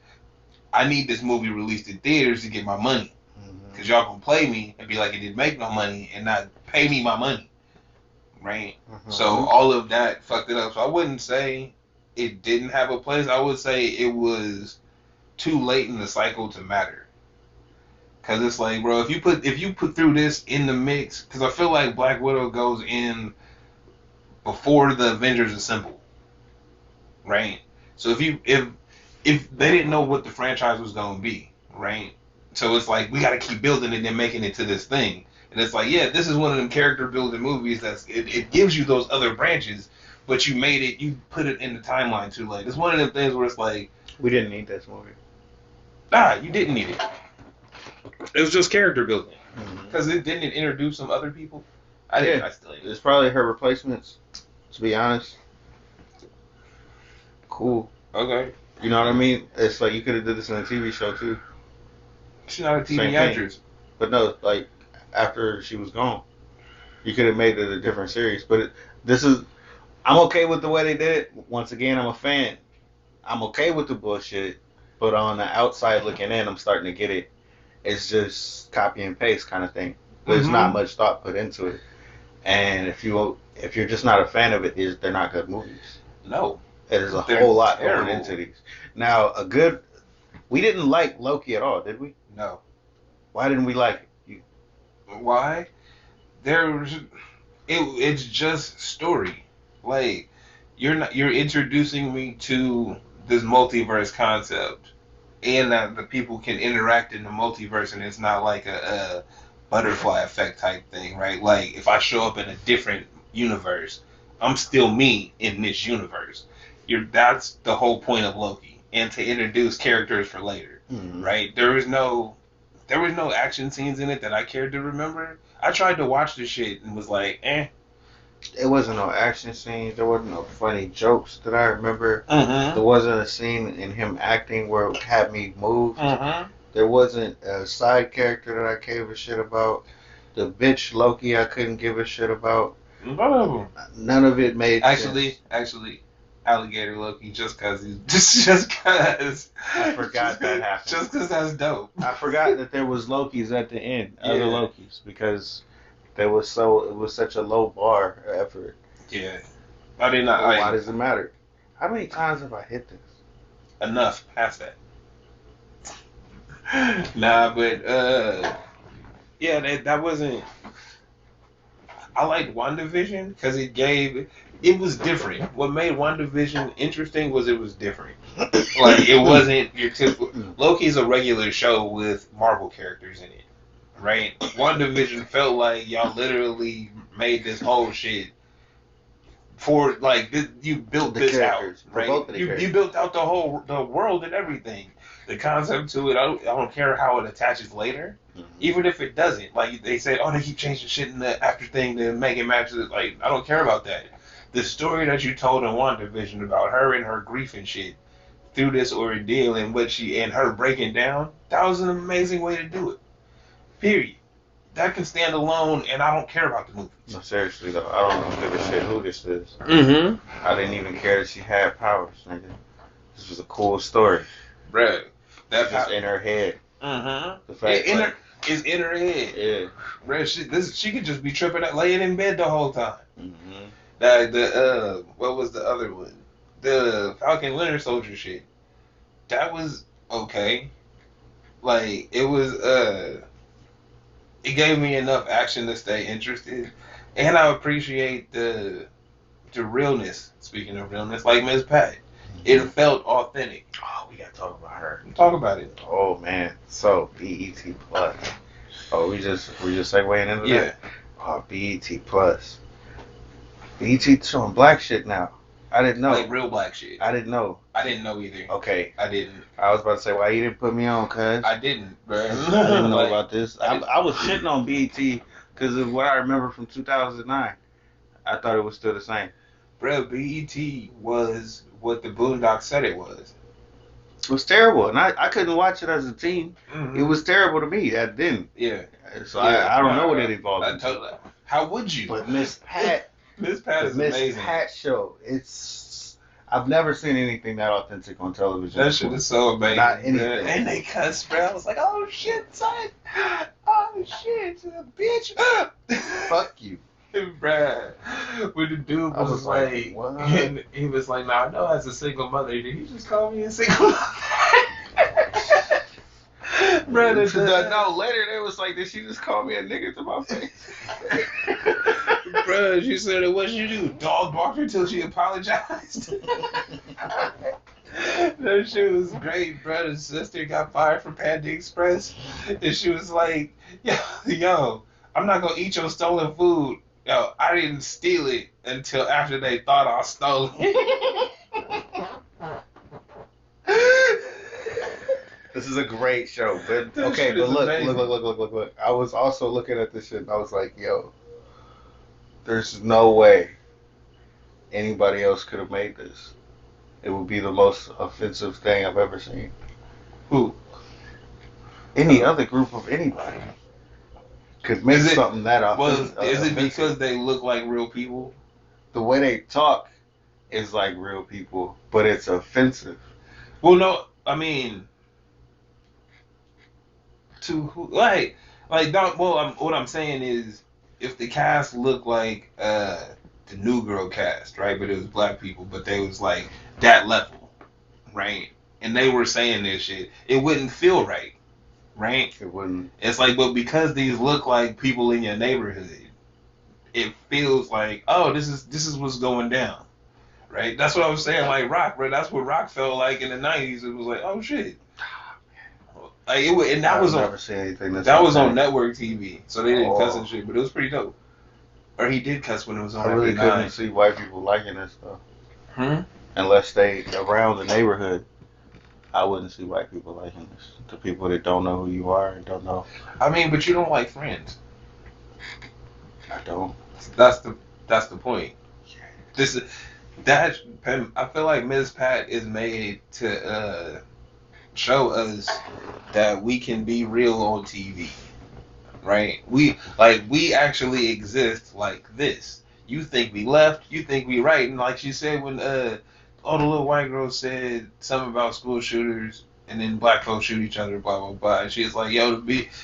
I need this movie released in theaters to get my money, because y'all gonna play me and be like it didn't make no money and not pay me my money, right? So all of that fucked it up. So I wouldn't say it didn't have a place. I would say it was too late in the cycle to matter. Because it's like, bro, if you put through this in the mix, because I feel like Black Widow goes in before the Avengers assemble, right? So if they didn't know what the franchise was gonna be, right? So it's like we got to keep building it and making it to this thing, and it's like, yeah, this is one of them character building movies it gives you those other branches, but you put it in the timeline too late. It's one of them things where it's like, we didn't need this movie. Nah, you didn't need it. It was just character building, because it didn't introduce some other people. I still. It's probably her replacements. To be honest, cool. Okay. You know what I mean? It's like you could have did this in a TV show too. She's not a Same TV thing. actress. But no, like after she was gone, you could have made it a different series. But I'm okay with the way they did it. Once again, I'm a fan. I'm okay with the bullshit. But on the outside looking in, I'm starting to get it. It's just copy and paste kind of thing. There's not much thought put into it. And if you're just not a fan of it, they're not good movies. No. There's a They're whole lot terrible. going into these. Now, we didn't like Loki at all, did we? No. Why didn't we like it? Why? It's just story. Like you're introducing me to this multiverse concept, and that the people can interact in the multiverse, and it's not like a butterfly effect type thing, right? Like if I show up in a different universe, I'm still me in this universe. That's the whole point of Loki, and to introduce characters for later, right? There was no action scenes in it that I cared to remember. I tried to watch this shit and was like, eh. It wasn't no action scenes. There wasn't no funny jokes that I remember. Mm-hmm. There wasn't a scene in him acting where it had me moved. Mm-hmm. There wasn't a side character that I gave a shit about. The bitch Loki I couldn't give a shit about. None of it made sense. Actually, Alligator Loki, just cause I forgot that happened. Just cause that's dope. I forgot that there was Lokis at the end, other Lokis, because it was such a low bar effort. Yeah, I did not. Why does it matter? How many times have I hit this? Enough, past that. Nah, but yeah, that wasn't. I liked WandaVision because it was different. What made WandaVision interesting was it was different. Like it wasn't your typical. Loki's a regular show with Marvel characters in it, right? WandaVision felt like y'all literally made this whole shit for like you built this out, right? You built out the world and everything. The concept to it, I don't care how it attaches later. Even if it doesn't, like they said, oh, they keep changing shit in the after thing to make it match. Like I don't care about that. The story that you told in WandaVision about her and her grief and shit through this ordeal and her breaking down, that was an amazing way to do it. Period. That can stand alone, and I don't care about the movie. No, seriously though, I don't give a shit who this is. Mm-hmm. I didn't even care that she had powers, nigga. This was a cool story. Bruh. That's just in her head. Mm-hmm. The fact it's in her head. Yeah. Bruh, she could just be tripping out, laying in bed the whole time. Mm-hmm. What was the other one? The Falcon Winter Soldier shit. That was okay. Like it was it gave me enough action to stay interested, and I appreciate the realness. Speaking of realness, like Miss Pat, it felt authentic. Oh, we gotta talk about her. Talk about it. Oh man, so BET Plus. Oh, we just segueing into that. Oh, BET Plus. BET showing black shit now. I didn't know. Like real black shit. I didn't know. I didn't know either. Okay. I didn't. I was about to say, why you didn't put me on, cuz? I didn't, bro. I didn't know about this. I was shitting on BET because of what I remember from 2009. I thought it was still the same. Bro, BET was what the Boondocks said it was. It was terrible, and I couldn't watch it as a teen. Mm-hmm. It was terrible to me. That didn't. Yeah. So I don't know what it evolved into. How would you? But Miss Pat... Miss Pat is amazing. Miss Pat show. I've never seen anything that authentic on television. That shit is so amazing. Not anything. And they cuss, bro. I was like, oh shit, son. Oh shit, bitch. Fuck you. Bruh. When the dude was like, what? And he was like, nah, I know as a single mother, did he just call me a single mother? Bruh, no, later they was like, did she just call me a nigga to my face? Bruh, she said, what you do? Dog barked her till she apologized. That shit was great, bro. His sister got fired from Panda Express. And she was like, yo, I'm not going to eat your stolen food. Yo, I didn't steal it until after they thought I stole it. This is a great show, but okay, but look. I was also looking at this shit and I was like, yo, there's no way anybody else could have made this. It would be the most offensive thing I've ever seen. Who? Any other group of anybody could make something that offensive. Well, is it because they look like real people? The way they talk is like real people, but it's offensive. Well, no, I mean, to who? Don't. Well, what I'm saying is, if the cast looked like the New Girl cast, right? But it was black people, but they was like that level, right? And they were saying this shit, it wouldn't feel right, right? It wouldn't. It's like, but because these look like people in your neighborhood, it feels like, oh, this is what's going down, right? That's what I was saying, like Rock, bro. That's what Rock felt like in the '90s. It was like, oh shit. Like it was, and that was on. Never seen anything that was on network TV, so they didn't cuss and shit, but it was pretty dope. Or he did cuss when it was on. I really couldn't see white people liking this though. Unless they around the neighborhood, I wouldn't see white people liking this. The people that don't know who you are and don't know. I mean, but you don't like Friends. I don't. That's the point. I feel like Ms. Pat is made to show us that we can be real on TV, right? We actually exist like this. You think we left, you think we right, and like she said when all the little white girls said something about school shooters, and then black folks shoot each other, blah blah blah. And she's like,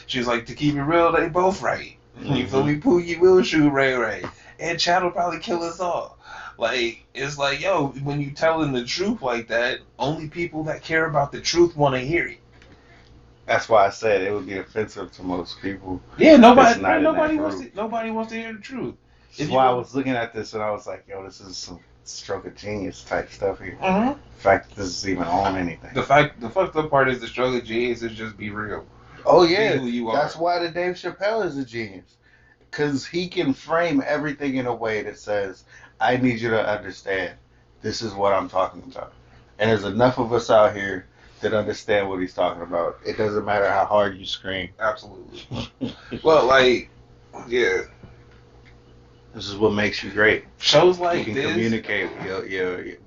she's like, to keep it real, they both right. You feel me? Pookie will shoot Ray Ray, and Chad will probably kill us all. Like, it's like, yo, when you telling the truth like that, only people that care about the truth want to hear it. That's why I said it would be offensive to most people. Yeah, nobody wants to hear the truth. That's why I was looking at this and I was like, yo, this is some stroke of genius type stuff here. Mm-hmm. The fact that this is even on anything. The fucked up part is the stroke of genius is just be real. Oh yeah, be who you that's are. why the Dave Chappelle is a genius. Because he can frame everything in a way that says, I need you to understand this is what I'm talking about. And there's enough of us out here that understand what he's talking about. It doesn't matter how hard you scream. Absolutely. Well, like, yeah. This is what makes you great. Shows like you can this communicate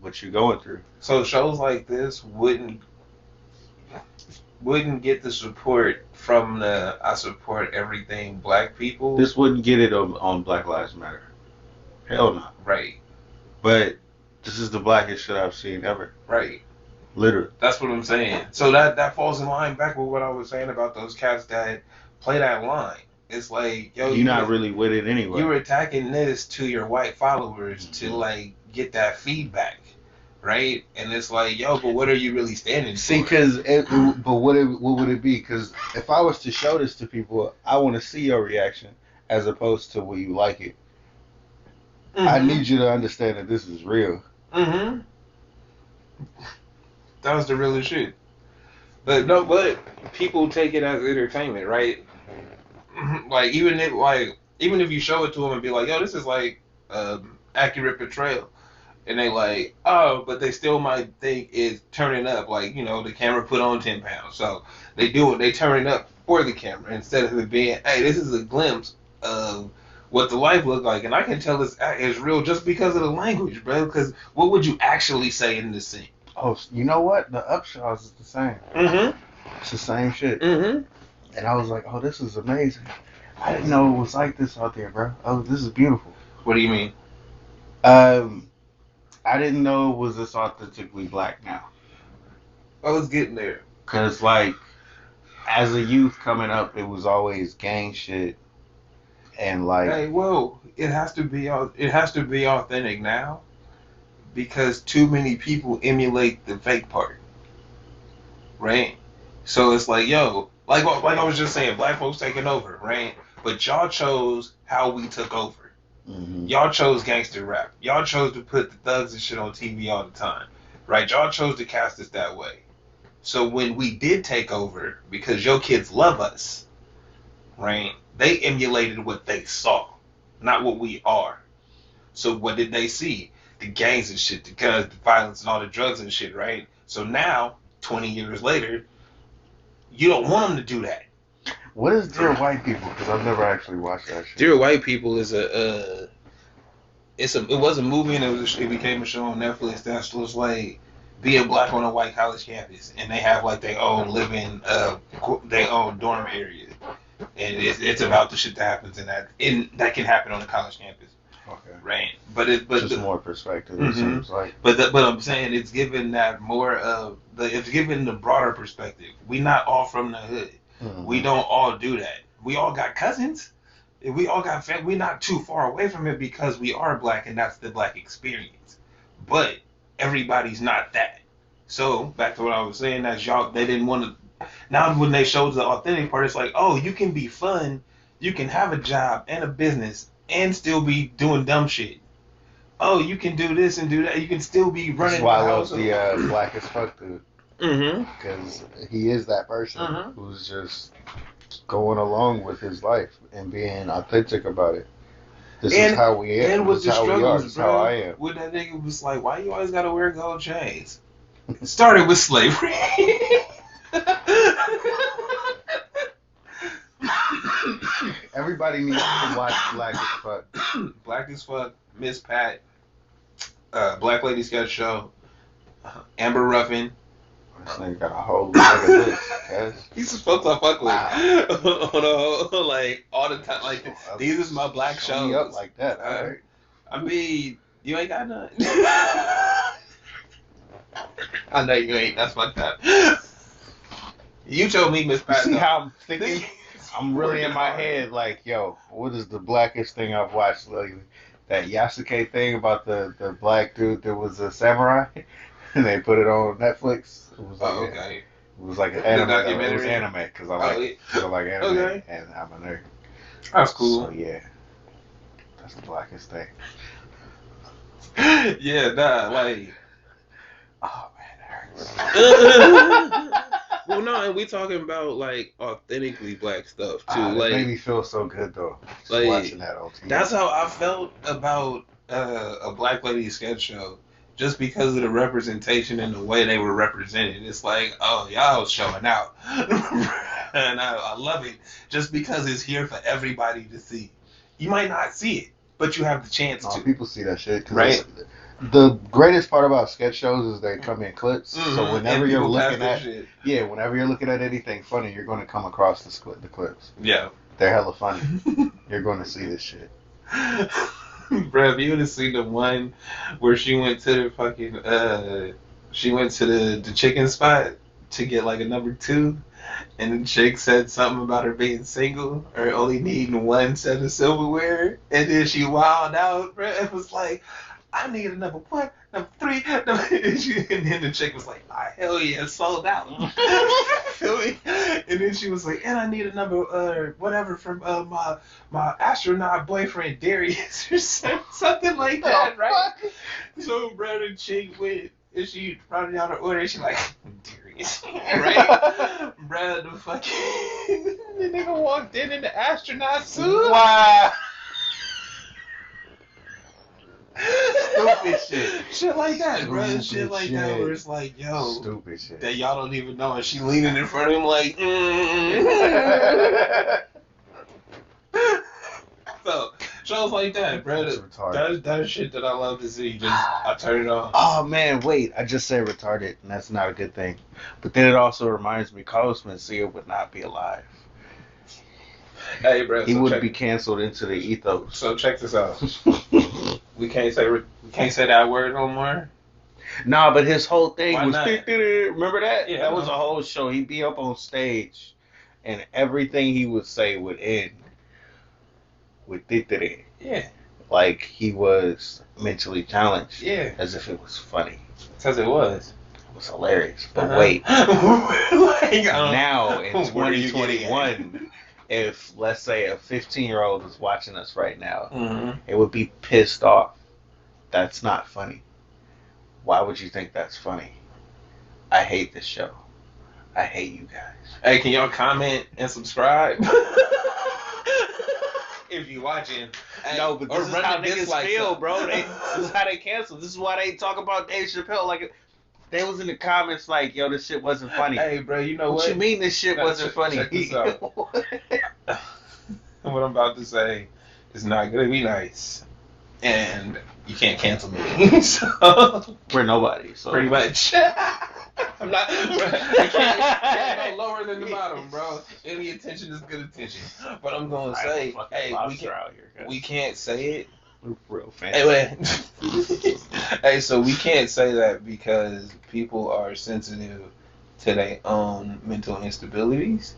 what you're going through. So shows like this wouldn't get the support from the I support everything black people. This wouldn't get it on Black Lives Matter. Hell no. Right. But this is the blackest shit I've seen ever. Right. Literally. That's what I'm saying. So that falls in line back with what I was saying about those cats that play that line. It's like, yo, you're not really with it anyway. You're attacking this to your white followers to like get that feedback, right? And it's like, yo, but what are you really standing for? See, but what would it be? Because if I was to show this to people, I want to see your reaction as opposed to will you like it. Mm-hmm. I need you to understand that this is real. Mm-hmm. That was the realest shit. But people take it as entertainment, right? Like even if you show it to them and be like, yo, this is like accurate portrayal, and they like, oh, but they still might think it's turning up, like, you know, the camera put on 10 pounds, so they turn it up for the camera instead of it being, hey, this is a glimpse of what the life looked like, and I can tell it's real just because of the language, bro. Because what would you actually say in this scene? Oh, you know what? The Upshaws is the same. Mm-hmm. It's the same shit. Mm-hmm. And I was like, oh, this is amazing. I didn't know it was like this out there, bro. Oh, this is beautiful. What do you mean? I didn't know it was this authentically black now. I was getting there. Because, like, as a youth coming up, it was always gang shit. And, like... Hey, whoa. It has to be authentic now. Because too many people emulate the fake part. Right? So it's like, yo... Like I was just saying, black folks taking over, right? But y'all chose how we took over. Mm-hmm. Y'all chose gangster rap. Y'all chose to put the thugs and shit on TV all the time, right? Y'all chose to cast us that way. So when we did take over, because your kids love us, right? They emulated what they saw, not what we are. So what did they see? The gangs and shit, the guns, the violence, and all the drugs and shit, right? So now, 20 years later, you don't want them to do that. What is Dear White People? Because I've never actually watched that shit. Dear White People is a it was a movie and it became a show on Netflix that's just like being black on a white college campus, and they have like their own their own dorm area, and it's about the shit that happens that can happen on a college campus. Okay. Right. Just more perspective. It seems like. But I'm saying it's given that more of it's given the broader perspective. We not all from the hood. Mm-hmm. We don't all do that. We all got cousins. We all got family. We're not too far away from it because we are black and that's the black experience. But everybody's not that. So back to what I was saying, that they didn't want to. Now when they showed the authentic part, it's like, oh, you can be fun, you can have a job and a business and still be doing dumb shit. Oh, you can do this and do that. You can still be running. That's why I love the black as fuck dude. Because he is that person who's just going along with his life and being authentic about it. This is how we are. And with the struggles, this is how I am. With that nigga was like, why you always gotta wear gold chains? It started with slavery. Everybody needs to watch Black as Fuck. Black as Fuck, Miss Pat, Black Lady Sketch Show, Amber Ruffin. This nigga got a whole bag of this, guys. He's supposed to fuck with on a whole, like all the time. Like these is my black shows. Me up like that, all right. I mean, you ain't got none. I know you ain't. That's fucked up. You told me, Miss Pat. See how I'm thinking? I'm really in my head like, yo, what is the blackest thing I've watched lately? That Yasuke thing about the black dude that was a samurai, and they put it on Netflix. It was like okay. It was like an anime. It was anime because I like anime and I'm a nerd. That's cool. So yeah, that's the blackest thing. Yeah, nah, like. Oh man, it hurts. Well, no, and we talking about like authentically black stuff too. Like, it made me feel so good though. Like, watching that on TV. That's how I felt about a Black Lady Sketch Show, just because of the representation and the way they were represented. It's like, oh, y'all showing out, and I love it just because it's here for everybody to see. You might not see it, but you have the chance to. People see that shit, right? The greatest part about sketch shows is they come in clips. So whenever you're looking at whenever you're looking at anything funny, you're going to come across the clips. Yeah, they're hella funny. You're going to see this shit. Bruh, you would have seen the one where she went to the fucking she went to the chicken spot to get like a number 2, and the chick said something about her being single or only needing one set of silverware, and then she wilded out, bruh. It was like, I need a number 1, number 3, and then the chick was like, ah, hell yeah, sold out. Feel me? And then she was like, and I need a number whatever from my astronaut boyfriend Darius or something like that, right? So brother chick went and she brought out her order and she like, Darius, right? Brother, the fucking the nigga walked in the astronaut suit. Wow. Stupid shit like that, bro. Shit like that, where it's like, yo, stupid shit that y'all don't even know, and she leaning in front of him like, So shows like that, bro. That's shit that I love to see. Just I turn it on. Oh man, wait! I just said retarded, and that's not a good thing. But then it also reminds me, Carlos Mencia would not be alive. Hey, bro. He would be canceled into the ethos. So check this out. We can't say that word no more. Nah, but his whole thing Why was not? Remember that? Yeah, that was a whole show. He'd be up on stage, and everything he would say would end with Yeah. like he was mentally challenged. Yeah. As if it was funny. Because it was. It was hilarious. But wait. Now in 2021. If, let's say, a 15-year-old was watching us right now, it would be pissed off. That's not funny. Why would you think that's funny? I hate this show. I hate you guys. Hey, can y'all comment and subscribe? If you watching. No, but this is how niggas feel, bro. This is how they cancel. This is why they talk about Dave Chappelle like they was in the comments like, yo, this shit wasn't funny. Hey, bro, you know what you mean this shit wasn't funny? Check this out. What I'm about to say is not going to be nice. and you can't cancel me. So We're nobody. So pretty much. I'm not. I can't go lower than the bottom, bro. Any attention is good attention. But I'm gonna say, hey, we can't say it. We're real fans. Hey, wait. Hey, so we can't say that because people are sensitive to their own mental instabilities.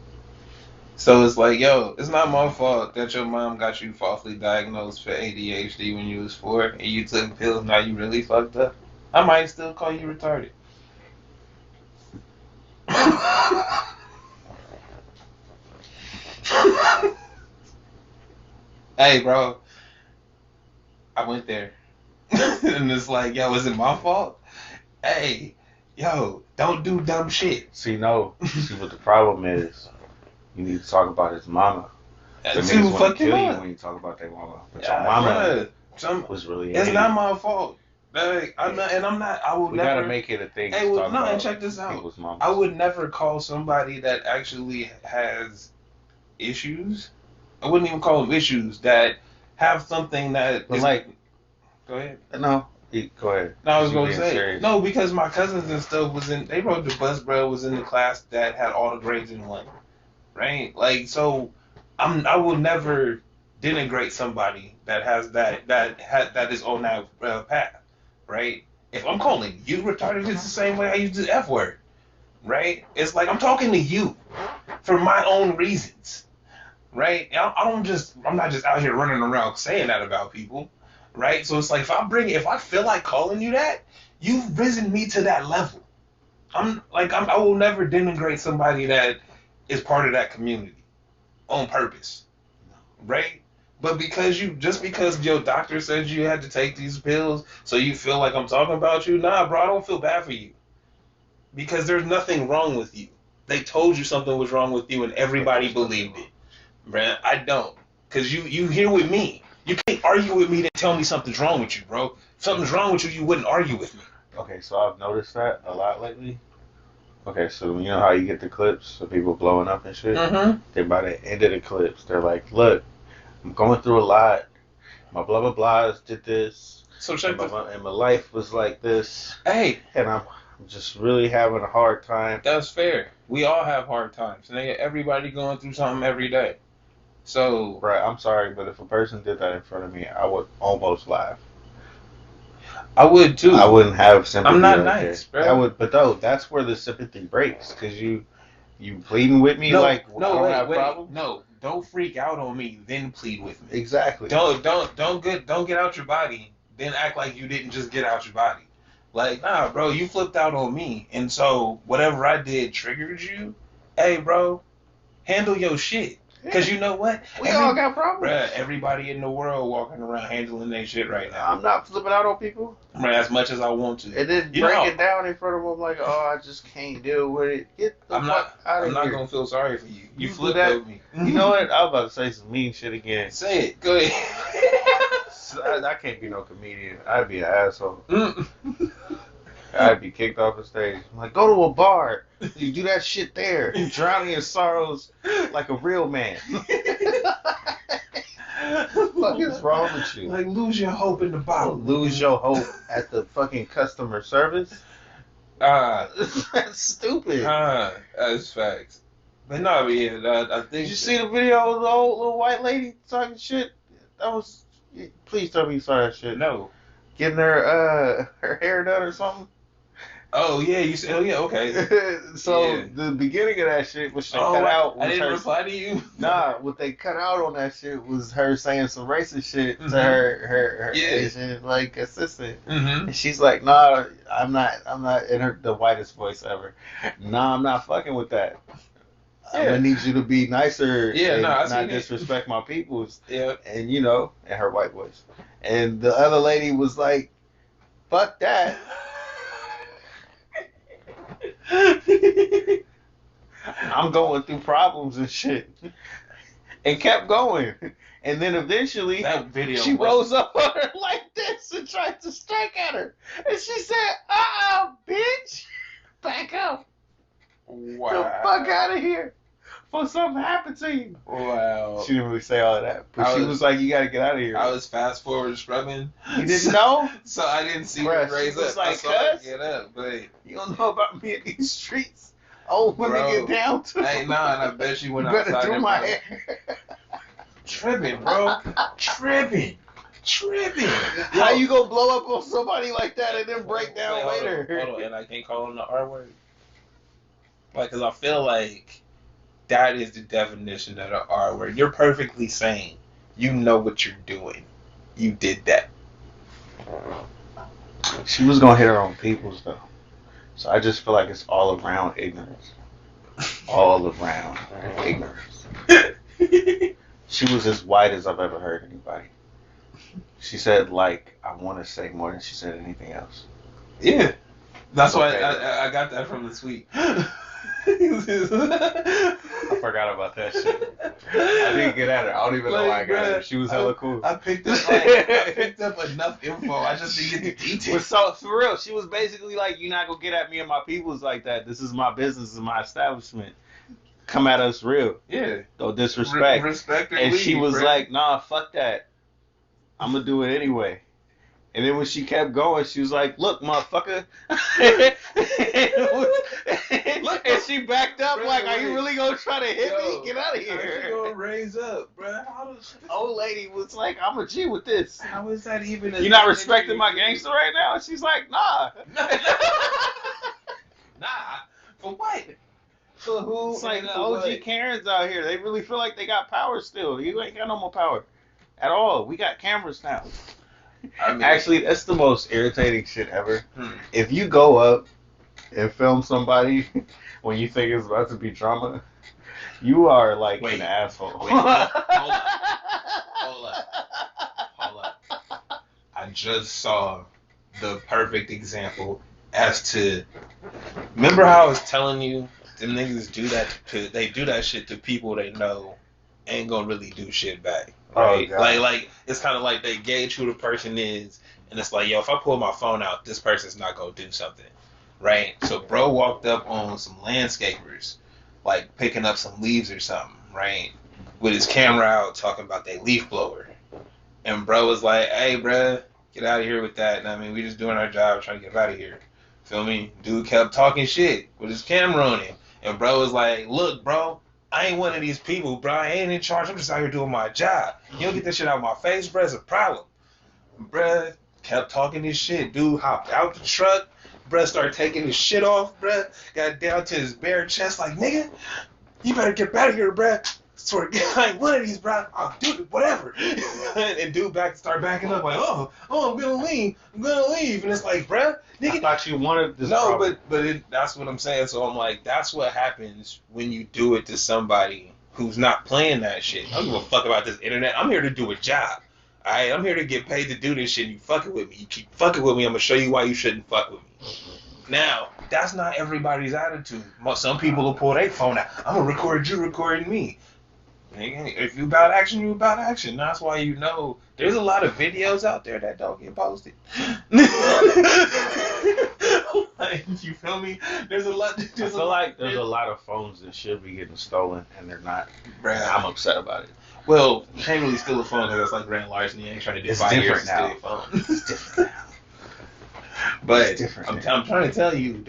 So it's like, yo, it's not my fault that your mom got you falsely diagnosed for ADHD when you was 4 and you took pills. Now you really fucked up. I might still call you retarded. Hey, bro, I went there. And it's like, yo, is it my fault? Hey, yo, don't do dumb shit. See what the problem is? You need to talk about his mama. The niggas want to kill you when you talk about their mama. But your mama was really. It's not my fault. Like, I'm not. I will we never. We gotta make it a thing. Hey, well, no, and check this out. I would never call somebody that actually has issues. I wouldn't even call them issues that have something that. But like, go ahead. No. Go ahead. No, I was going to say serious. No, because my cousins and stuff was in. They rode the bus, bro. Was in the class that had all the grades in one, right? Like, so I will never denigrate somebody that has that is on that path, right? If I'm calling you retarded, it's the same way I use the F word, right? It's like I'm talking to you for my own reasons, right? I'm not just out here running around saying that about people. Right, so it's like if I feel like calling you that, you've risen me to that level. I will never denigrate somebody that is part of that community on purpose, right? But because your doctor said you had to take these pills, so you feel like I'm talking about you, nah, bro, I don't feel bad for you because there's nothing wrong with you. They told you something was wrong with you, and everybody believed it, man. I don't, cause you here with me. You can't argue with me to tell me something's wrong with you, bro. If something's wrong with you, you wouldn't argue with me. Okay, so I've noticed that a lot lately. Okay, so you know how you get the clips of people blowing up and shit? Mm-hmm. Then by the end of the clips, they're like, look, I'm going through a lot. My blah, blah, blahs did this. So check this. And my life was like this. Hey. And I'm just really having a hard time. That's fair. We all have hard times. Everybody going through something every day. So, right, I'm sorry, but if a person did that in front of me, I would almost laugh. I would too. I wouldn't have sympathy. I'm not nice, bro. But though, that's where the sympathy breaks, because you pleading with me like I don't have problems. No, don't freak out on me, then plead with me. Exactly. Don't get out your body, then act like you didn't just get out your body. Like, nah, bro, you flipped out on me, and so whatever I did triggered you. Hey, bro, handle your shit. Because you know what? We all got problems. Bruh, everybody in the world walking around handling their shit right now. I'm not flipping out on people. Bruh, as much as I want to. And then break it down in front of them like, oh, I just can't deal with it. Get the fuck out of here. I'm not going to feel sorry for you. You flipped at me. You know what? I was about to say some mean shit again. Say it. Go ahead. I can't be no comedian. I'd be an asshole. I'd be kicked off the stage. I'm like, go to a bar. You do that shit there. Drowning in sorrows like a real man. What the fuck is wrong with you? Like, lose your hope in the bottle. Lose your hope at the fucking customer service? That's stupid. That's facts. But no, yeah, I think... Did you see the video of the old little white lady talking shit? That was... Please tell me you saw that shit. No. Getting her hair done or something? Oh, yeah, you said, oh, yeah, okay. So, the beginning of that shit was cut out. I didn't reply to you? Nah, what they cut out on that shit was her saying some racist shit to her Asian, like, assistant. Mm-hmm. And she's like, nah, I'm not, in the whitest voice ever. Nah, I'm not fucking with that. Yeah. I'm gonna need you to be nicer and not disrespect my peoples. Yeah. And, in her white voice. And the other lady was like, fuck that. I'm going through problems and shit. And kept going. And then eventually, that video she rose up on her like this and tried to strike at her. And she said, bitch, back up. Wow. The fuck out of here. before something happened to you. Wow. She didn't really say all of that, but she was like, "You gotta get out of here." I was fast forward scrubbing. You didn't know? So I didn't see Bruh, her raise she was up. like, I saw her "Cuz, get up, but you don't know about me in these streets. Old women Bro, get down to. hey, nah, and I bet you went You better outside do there, my bro. hair. Tripping, bro. Tripping. How you gonna blow up on somebody like that and then break down later? Hold on, and I can't call him the R word. Like, cause I feel like that is the definition of the R word. You're perfectly sane. You know what you're doing. You did that. She was gonna hit her own peoples though, so I just feel like it's all around ignorance. All around ignorance. She was as white as I've ever heard anybody. She said, like, I want to say more than she said anything else. Yeah. That's why Okay. I got that from the tweet. I forgot about that shit. I didn't get at her. I don't even know why I got her. She was hella cool. I picked up enough info. I just didn't get the details. So, for real, she was basically like, you're not going to get at me and my peoples like that. This is my business. This is my establishment. Come at us real. Yeah. Don't disrespect. Respect her. And she was bro. like, nah, fuck that. I'm going to do it anyway. And then when she kept going, she was like, look, motherfucker. And she backed up Bro, like, are you wait. really going to try to hit Yo, me? Get out of How she here. gonna raise up, bro? Old lady was like, I'm a G with this. How is that even? You not respecting my gangster right now? And she's like, nah. Nah. For what? For who? It's like and the for OG what? Karens out here. They really feel like they got power still. You ain't got no more power at all. We got cameras now. I mean, Actually, that's the most irritating shit ever. If you go up and film somebody when you think it's about to be drama, you are like Wait. an asshole. Wait, hold up. I just saw the perfect example as to. Remember how I was telling you them niggas do that? They do that shit to people they know ain't gonna really do shit back. Right? Oh, God. Like it's kind of like they gauge who the person is, and it's like, yo, if I pull my phone out, this person's not gonna do something, right? So bro walked up on some landscapers, like picking up some leaves or something, right? With his camera out, talking about their leaf blower, and bro was like, hey, bro, get out of here with that. And I mean, we just doing our job, trying to get out of here. Feel me? Dude kept talking shit with his camera on him, and bro was like, look, bro. I ain't one of these people, bro. I ain't in charge. I'm just out here doing my job. You don't get that shit out of my face, bro. It's a problem. Bruh kept talking this shit. Dude hopped out the truck. Bruh started taking his shit off, bruh. Got down to his bare chest like, nigga, you better get out of here, bruh. Swear to God, I ain't one of these, bruh. I'll do it, whatever. And dude start backing up like, oh, I'm gonna leave. And it's like, bruh, nigga. I thought you wanted this. No, problem. but that's what I'm saying. So I'm like, that's what happens when you do it to somebody who's not playing that shit. I don't give a fuck about this internet. I'm here to do a job. Alright, I'm here to get paid to do this shit. You fucking with me. You keep fucking with me. I'm gonna show you why you shouldn't fuck with me. Now, that's not everybody's attitude. Some people will pull their phone out. I'm gonna record you recording me. Nigga, if you about action, you about action. That's why you know there's a lot of videos out there that don't get posted. Like, you feel me? There's a lot. I feel like there's a lot of phones that should be getting stolen and they're not. Bruh. I'm upset about it. Well, you can't really steal a phone because that's like grand larceny. You ain't trying to do It's 5 years different to steal now. your phone. It's different now. But It's different I'm now. trying to tell you,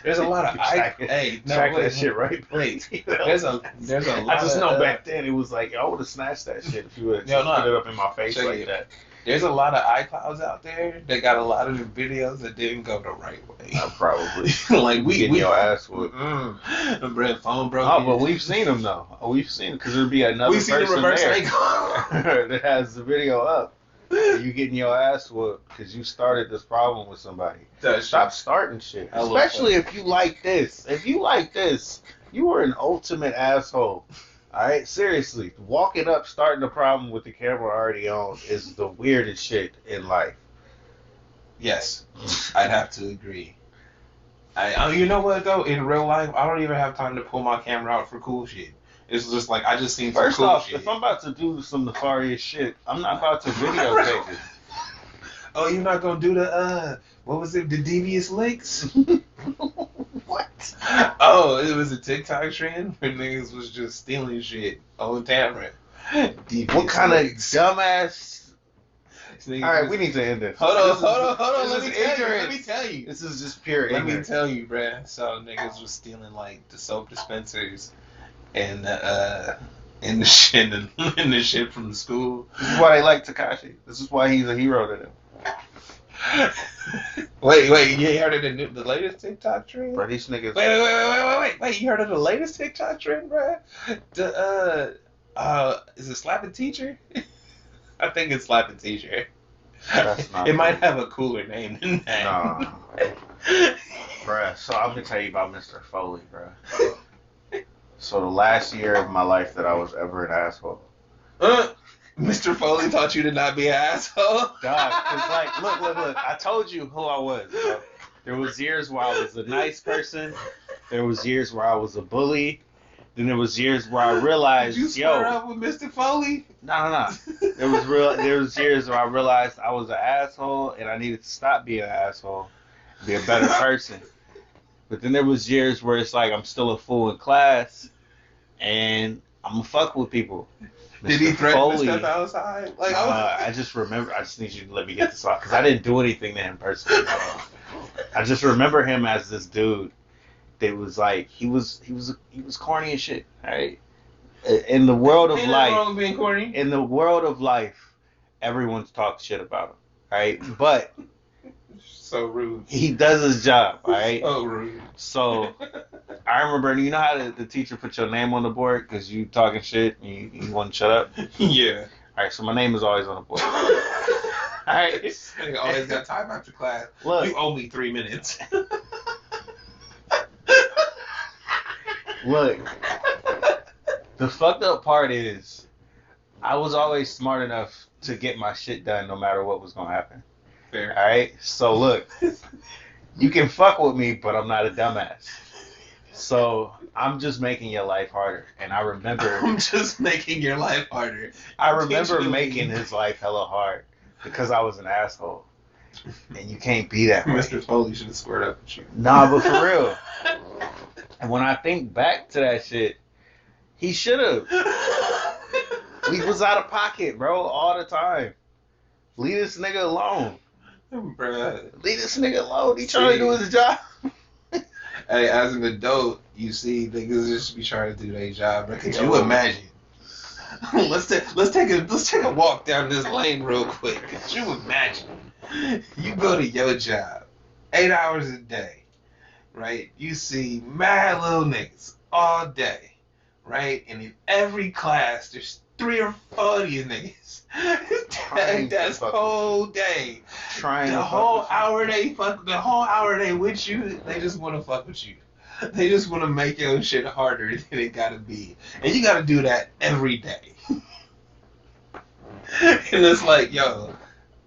there's a lot of Track that shit right. Wait, there's a lot. I just of, know back then it was like I would have snatched that shit if you would Yo, have no, put it up in my face check like it. that. There's a lot of iClouds out there that got a lot of the videos that didn't go the right way. Probably. Like we Getting your ass whooped. the bread phone broke. Oh, but we've seen them though. We've seen because there'd be another We've seen the person reverse there iCloud. that has the video up. You getting your ass whooped because you started this problem with somebody. Stop starting shit, I love especially that. if you like this. If you like this, you are an ultimate asshole. All right, seriously, walking up, starting the problem with the camera already on is the weirdest shit in life. Yes, I'd have to agree. You know what though? In real life, I don't even have time to pull my camera out for cool shit. It's just like I just seen some First cool off, shit. if I'm about to do some nefarious shit, I'm not about to videotape it. Oh, you're not gonna do the what was it? The devious links? What? Oh, it was a TikTok trend where niggas was just stealing shit on camera. What kind of dumbass? All right, we need to end this. Hold on. This Let is me tell you. This is just pure Let me ignorance. tell you, bruh. So niggas was stealing like the soap dispensers and and the shit and the shit from the school. This is why they like Tekashi. This is why he's a hero to them. Wait, you heard of the latest TikTok trend? Bro, these niggas. Wait, you heard of the latest TikTok trend, bruh? The is it Slap a Teacher? I think it's Slap a Teacher. That's not It might cool. have a cooler name than that. Nah. Bruh, so I'm gonna tell you about Mr. Foley, bruh. So the last year of my life that I was ever an asshole. Mr. Foley taught you to not be an asshole? Dog, cause like, look, I told you who I was, bro. There was years where I was a nice person. There was years where I was a bully. Then there was years where I realized, Did you square up with Mr. Foley? No. There was years where I realized I was an asshole and I needed to stop being an asshole, be a better person. But then there was years where it's like I'm still a fool in class, and I'm gonna fuck with people. Did he Mr. threaten Foley, to step outside? Like, I just remember. I just need you to let me get this off because I didn't do anything to him personally. I just remember him as this dude. That was like he was corny as shit. Right? In the world of ain't life, nothing wrong with being corny. in the world of life, everyone's talked shit about him. Right? But So rude. he does his job. Right? So rude. So I remember, you know how the teacher put your name on the board because you talking shit and you want to shut up? Yeah. All right, so my name is always on the board. All right. Nigga always got time after class. Look. You owe me 3 minutes. Look, the fucked up part is I was always smart enough to get my shit done no matter what was going to happen. Fair. All right? So look, you can fuck with me, but I'm not a dumbass. So I'm just making your life harder. And I remember... I'm just making your life harder. I remember Intentionally. making his life hella hard because I was an asshole. And you can't be that way. Mr. Foley should have squared up with you. Nah, but for real. And when I think back to that shit, he should have. He was out of pocket, bro, all the time. Leave this nigga alone. Bruh. Leave this nigga alone. He trying to do his job. Hey, as an adult, you see niggas just be trying to do their job. Bro. Could you imagine? let's take a walk down this lane real quick. Could you imagine? You go to your job, 8 hours a day, right? You see mad little niggas all day, right? And in every class, there's 3 or 4 of these niggas. That's whole day. The whole hour they with you, they just want to fuck with you. They just want to make your shit harder than it gotta be, and you gotta do that every day. And it's like, yo,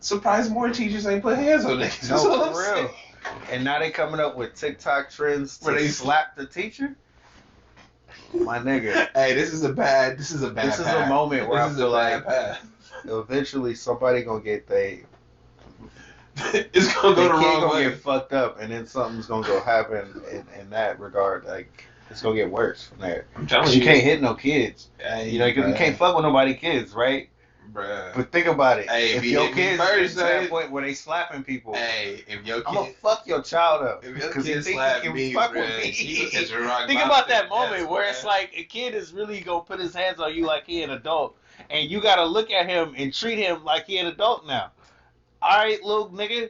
surprised more teachers ain't put hands on niggas. No, for real. And now they coming up with TikTok trends where they slap the teacher. My nigga. Hey, this is a bad This is path. a moment where I feel like path. eventually somebody gonna get It's gonna go the wrong gonna way. get fucked up, and then something's gonna go happen in that regard. Like it's gonna get worse from there. I'm telling 'Cause you can't hit no kids. Hey, You know, you can't fuck with nobody kids, right? bruh. But think about it. Hey, if if you your hit me kids first, get to that hey. point where they slapping people, Hey, if your I'm gonna kid, fuck your child up if your because you kid think slap you can me, fuck bruh, with you me. catch a rock Think bottom about that in moment ass, where bruh. it's like a kid is really gonna put his hands on you like he an adult, and you gotta look at him and treat him like he an adult now. All right, little nigga,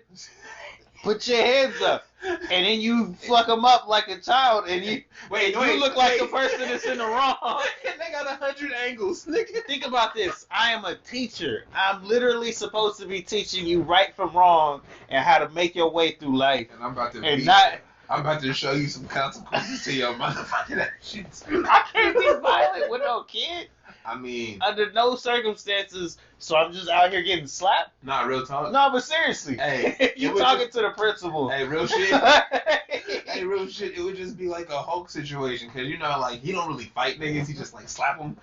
put your hands up, and then you fuck him up like a child, and you look like the person that's in the wrong. And they got 100 angles, nigga. Think about this. I am a teacher. I'm literally supposed to be teaching you right from wrong and how to make your way through life. And I'm about to And not, I'm about to show you some consequences to your motherfucking actions. I can't be violent with no kid I mean, under no circumstances. So I'm just out here getting slapped. not real talk. No, but seriously, Hey, if you it would talking to the principal, Hey, real shit. Hey, real shit. It would just be like a Hulk situation, cause you know, like he don't really fight niggas. He just like slap them.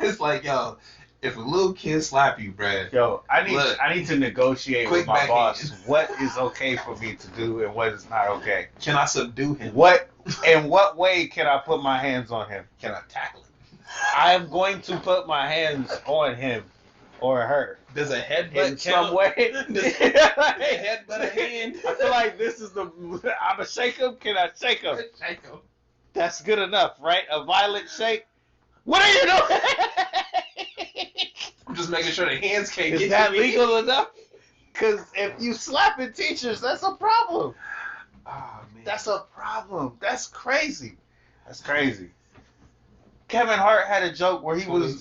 It's like, yo, if a little kid slap you, bruh. yo, I need to negotiate Quick with my backhand. boss what is okay for me to do and what is not okay. Can I subdue him? What In what way can I put my hands on him? Can I tackle him? I am going to put my hands on him or her. Does a headbutt In count? some way. Does a headbutt a hand? I feel like this is the. I'ma shake him. Can I shake him? Shake him. That's good enough, right? A violent shake. What are you doing? I'm just making sure the hands can't get Is that to me. legal enough? Because if you slapping teachers, that's a problem. Oh, man. That's a problem. That's crazy. That's crazy. Kevin Hart had a joke where he was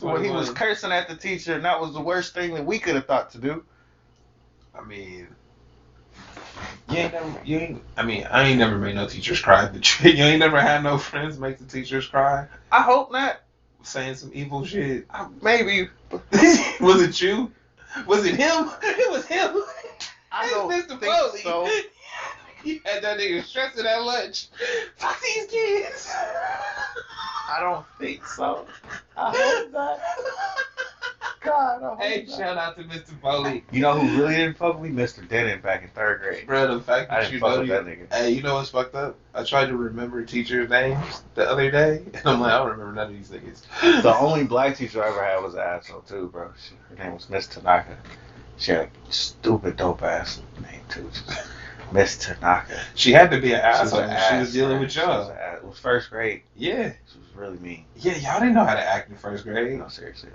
cursing at the teacher, and that was the worst thing that we could have thought to do. I mean, I ain't never made no teachers cry, but you ain't never had no friends make the teachers cry, I hope not. saying some evil shit. Maybe. Was it you? Was it him? It was him. I It's don't Mr. think Foley. so. He had that nigga stressing at lunch. Fuck these kids. I don't think so. I hope not. God, I hope Hey, not. shout out to Mr. Foley. You know who really didn't fuck with me? Mr. Denon back in 3rd grade. Bro, the fact I that didn't you fuck know with that nigga. Hey, you know what's fucked up? I tried to remember teachers' names the other day, and I'm like, I don't remember none of these niggas. The only black teacher I ever had was an asshole too, bro. Her name was Miss Tanaka. She had a stupid dope ass name too. Miss Tanaka. She had to be an She was asshole an when she was ass, dealing man. with She was y'all. an ass. It was 1st grade. Yeah. She was really mean. Yeah, y'all didn't know how to act in 1st grade. No, seriously.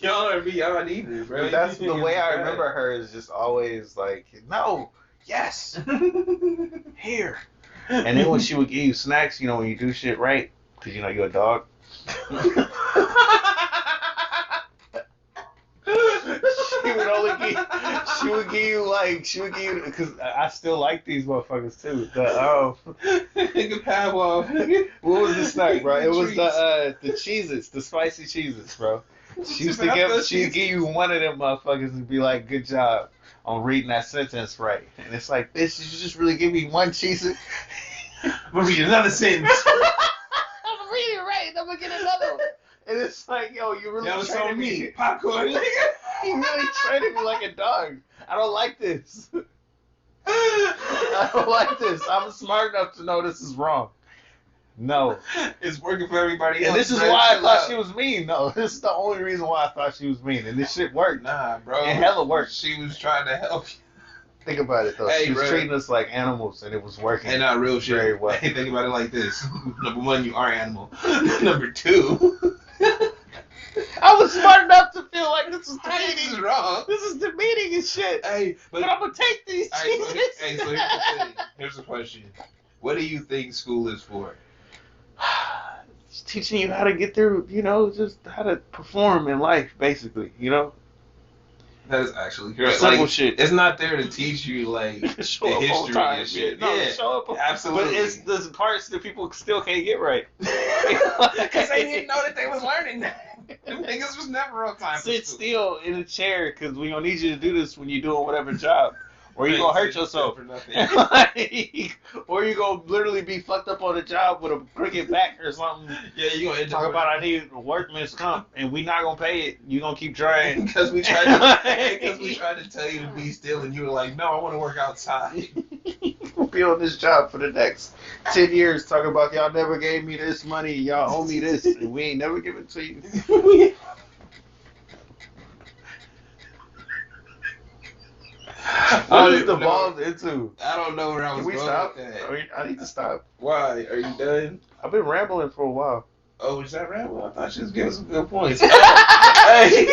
Y'all are beyond either, bro. But that's the way I remember her is just always like, no, yes, here. And then when she would give you snacks, you know, when you do shit right, because you know you're a dog. She would give you, because I still like these motherfuckers too. Nigga Pavlov. What was the snack, bro? It was the Cheez-Its, the spicy Cheez-Its, bro. She'd give you one of them motherfuckers and be like, good job on reading that sentence right. And it's like, bitch, did you just really give me one Cheez-It? I'm gonna read another sentence. I'm gonna read it right, I'm gonna get another one. And it's like, yo, you really That was treated on me. me. Popcorn, nigga. You really treated me like a dog. I don't like this. I don't like this. I'm smart enough to know this is wrong. No. It's working for everybody else. And this is bro. why I Chill thought out. she was mean. No, this is the only reason why I thought she was mean. And this shit worked. Nah, bro. It hella worked. She was trying to help you. Think about it, though. Hey, she was bro. treating us like animals, and it was working. Hey, not real shit. Very well. Hey, think about it like this. Number one, you are an animal. Number two. I was smart enough to feel like this is This is demeaning. wrong. This is demeaning and shit. Hey, But I'm gonna take these Hey, so cheeses. here's the thing. Here's the question. What do you think school is for? It's teaching you how to get through, you know, just how to perform in life, basically, you know? That is actually correct. Simple Like, shit. It's not there to teach you, like, Show the up on history time. and shit. No, Yeah, show up on absolutely. But it's the parts that people still can't get right. Because they didn't know that they was learning that. Them niggas was never on time. Sit for school. still in a chair because we gonna need you to do this when you're doing whatever job, or you gonna hurt yourself, For nothing. or you gonna literally be fucked up on the job with a crooked back or something. Yeah, you gonna end Talk up about I need workman's comp, and we not gonna pay it. You gonna keep trying. because we tried to tell you to be still, and you were like, "No, I want to work outside." We'll be on this job for the next 10 years talking about y'all never gave me this money, y'all owe me this, and we ain't never give it to you. What is devolved into? I don't know where I was Can we going stop? with that. I need to stop. Why? Are you done? I've been rambling for a while. Oh, is that right? Well, I thought she was giving some good points. Hey.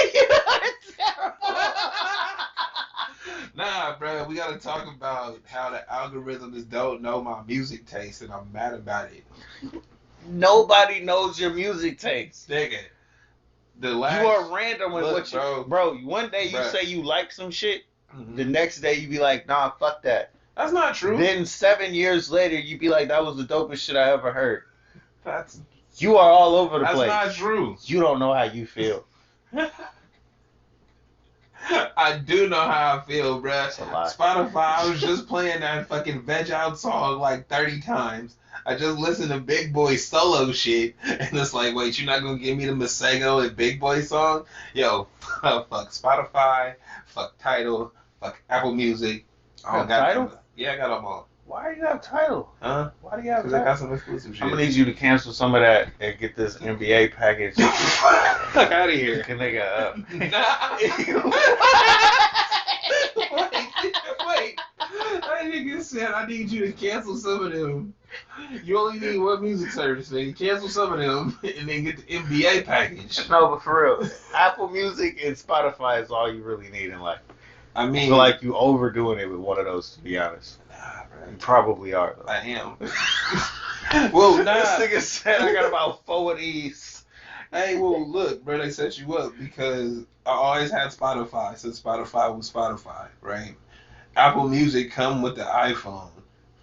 Nah, bro, we gotta talk about how the algorithms don't know my music taste, and I'm mad about it. Nobody knows your music taste. Nigga, the last... You are random with Look, what you... bro. One day you Bro. say you like some shit, Mhm. the next day you be like, nah, fuck that. That's not true. Then 7 years later, you be like, that was the dopest shit I ever heard. That's You are all over the not place. true. You don't know how you feel. I do know how I feel, bruh. That's a lie. Spotify, I was just playing that fucking Veg Out song like 30 times. I just listened to Big Boy solo shit, and it's like, wait, you're not gonna give me the Masego and Big Boy song? Yo, fuck Spotify, fuck Tidal, fuck Apple Music. Got got Tidal? Yeah, I got them all. Why do you have Tidal? Huh? Why do you have Because I Tidal? got some exclusive shit. I'm gonna need you to cancel some of that and get this NBA package. Fuck out of here. Can nigga up. Wait. That nigga said I need you to cancel some of them. You only need one music service, nigga. Cancel some of them and then get the NBA package. No, but for real, Apple Music and Spotify is all you really need in life. I I mean, feel like you overdoing it with one of those, to be honest. nah, bro. You probably are, though. I am. Well, nah. This nigga said I got about 4 of these. Hey, well, look, bro, they set you up because I always had Spotify since Spotify was Spotify, right? Apple Music come with the iPhone.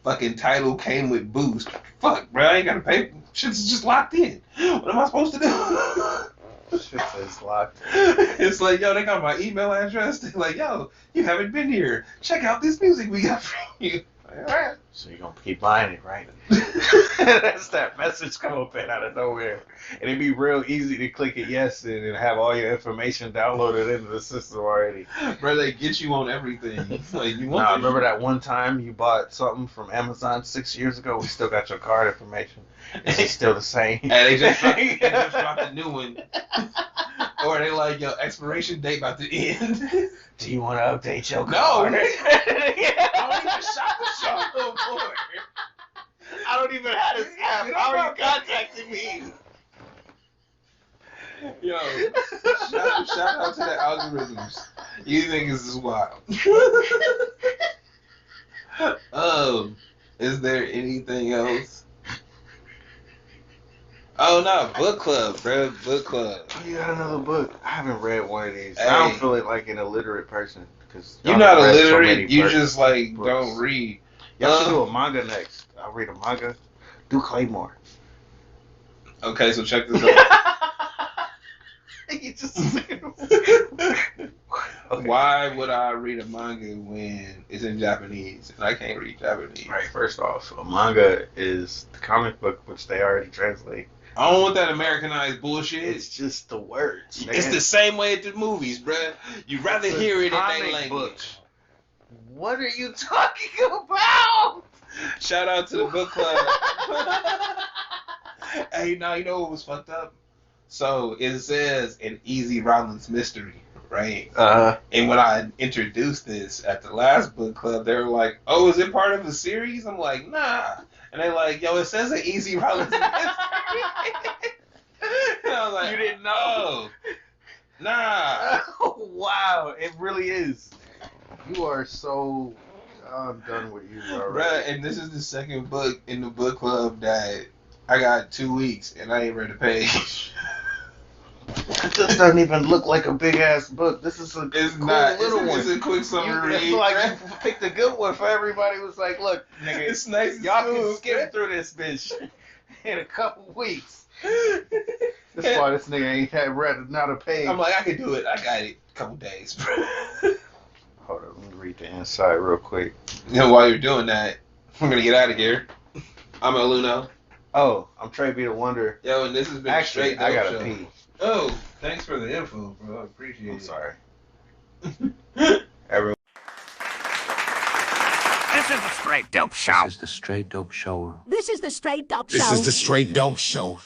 Fucking Tidal came with Boost. Fuck, bro, I ain't gotta pay. Shit's just locked in. What am I supposed to do? Shit says locked. It's like, yo, they got my email address. They're like, yo, you haven't been here. Check out this music we got for you. Like, all right. So you're gonna keep buying it, right? That's that message come up in out of nowhere. And it'd be real easy to click it yes and have all your information downloaded into the system already. Bro, they get you on everything. Like, you want Nah, this remember shit? that one time you bought something from Amazon 6 years ago? We still got your card information. It's still the same. And they just dropped a new one. Or they like, yo, expiration date about to end. Do you want to update your No. card? I don't even shop the shop no more. I don't even have this app. How are you contacting me? Yo, shout out to the algorithms. You niggas is wild. Is there anything else? Oh no, book club, bro. Book club. Oh, you got another book? I haven't read one of these. Hey. I don't feel like an illiterate person because You're not illiterate. You just like books. don't read. Y'all should do a manga next. I'll read a manga. Do Claymore. Okay, so check this out. You just Why would I read a manga when it's in Japanese and I can't read Japanese? Right, first off, a manga is the comic book which they already translate. I don't want that Americanized bullshit. It's just the words, man. It's the same way at the movies, bruh. You'd rather It's a hear it in comic their language. book. What are you talking about? Shout out to the book club. Hey, now you know what was fucked up? So it says an Easy Rollins mystery, right? And when I introduced this at the last book club, they were like, "Oh, is it part of a series?" I'm like, "Nah." And they're like, "Yo, it says an Easy Rollins mystery." And I was like, You didn't know? "Oh, nah." Oh, wow, it really is. You are so. I'm done with you already. Bruh, and this is the second book in the book club that I got 2 weeks and I ain't read a page. It just doesn't even look like a big ass book. This is a It's cool not. little one. It's a quick You, summary. it's like you picked a good one for everybody. Was like, look, nigga, It's nice. and y'all can smooth, skim bruh. through this bitch in a couple weeks. That's why this nigga ain't had read not a page. I'm like, I can do it. I got it. A couple days, bro. Hold on, let me read the inside real quick. You know, while you're doing that, I'm gonna get out of here. I'm El Luno. Oh, I'm Trey B the Wonder. Yo, and this has been Actually, Straight I Dope gotta Show. pee. Oh, thanks for the info, bro. I appreciate I'm it. sorry. Everyone. This is the Straight Dope Show. This is the Straight Dope Show. This is the Straight Dope Show. This is the Straight Dope Show.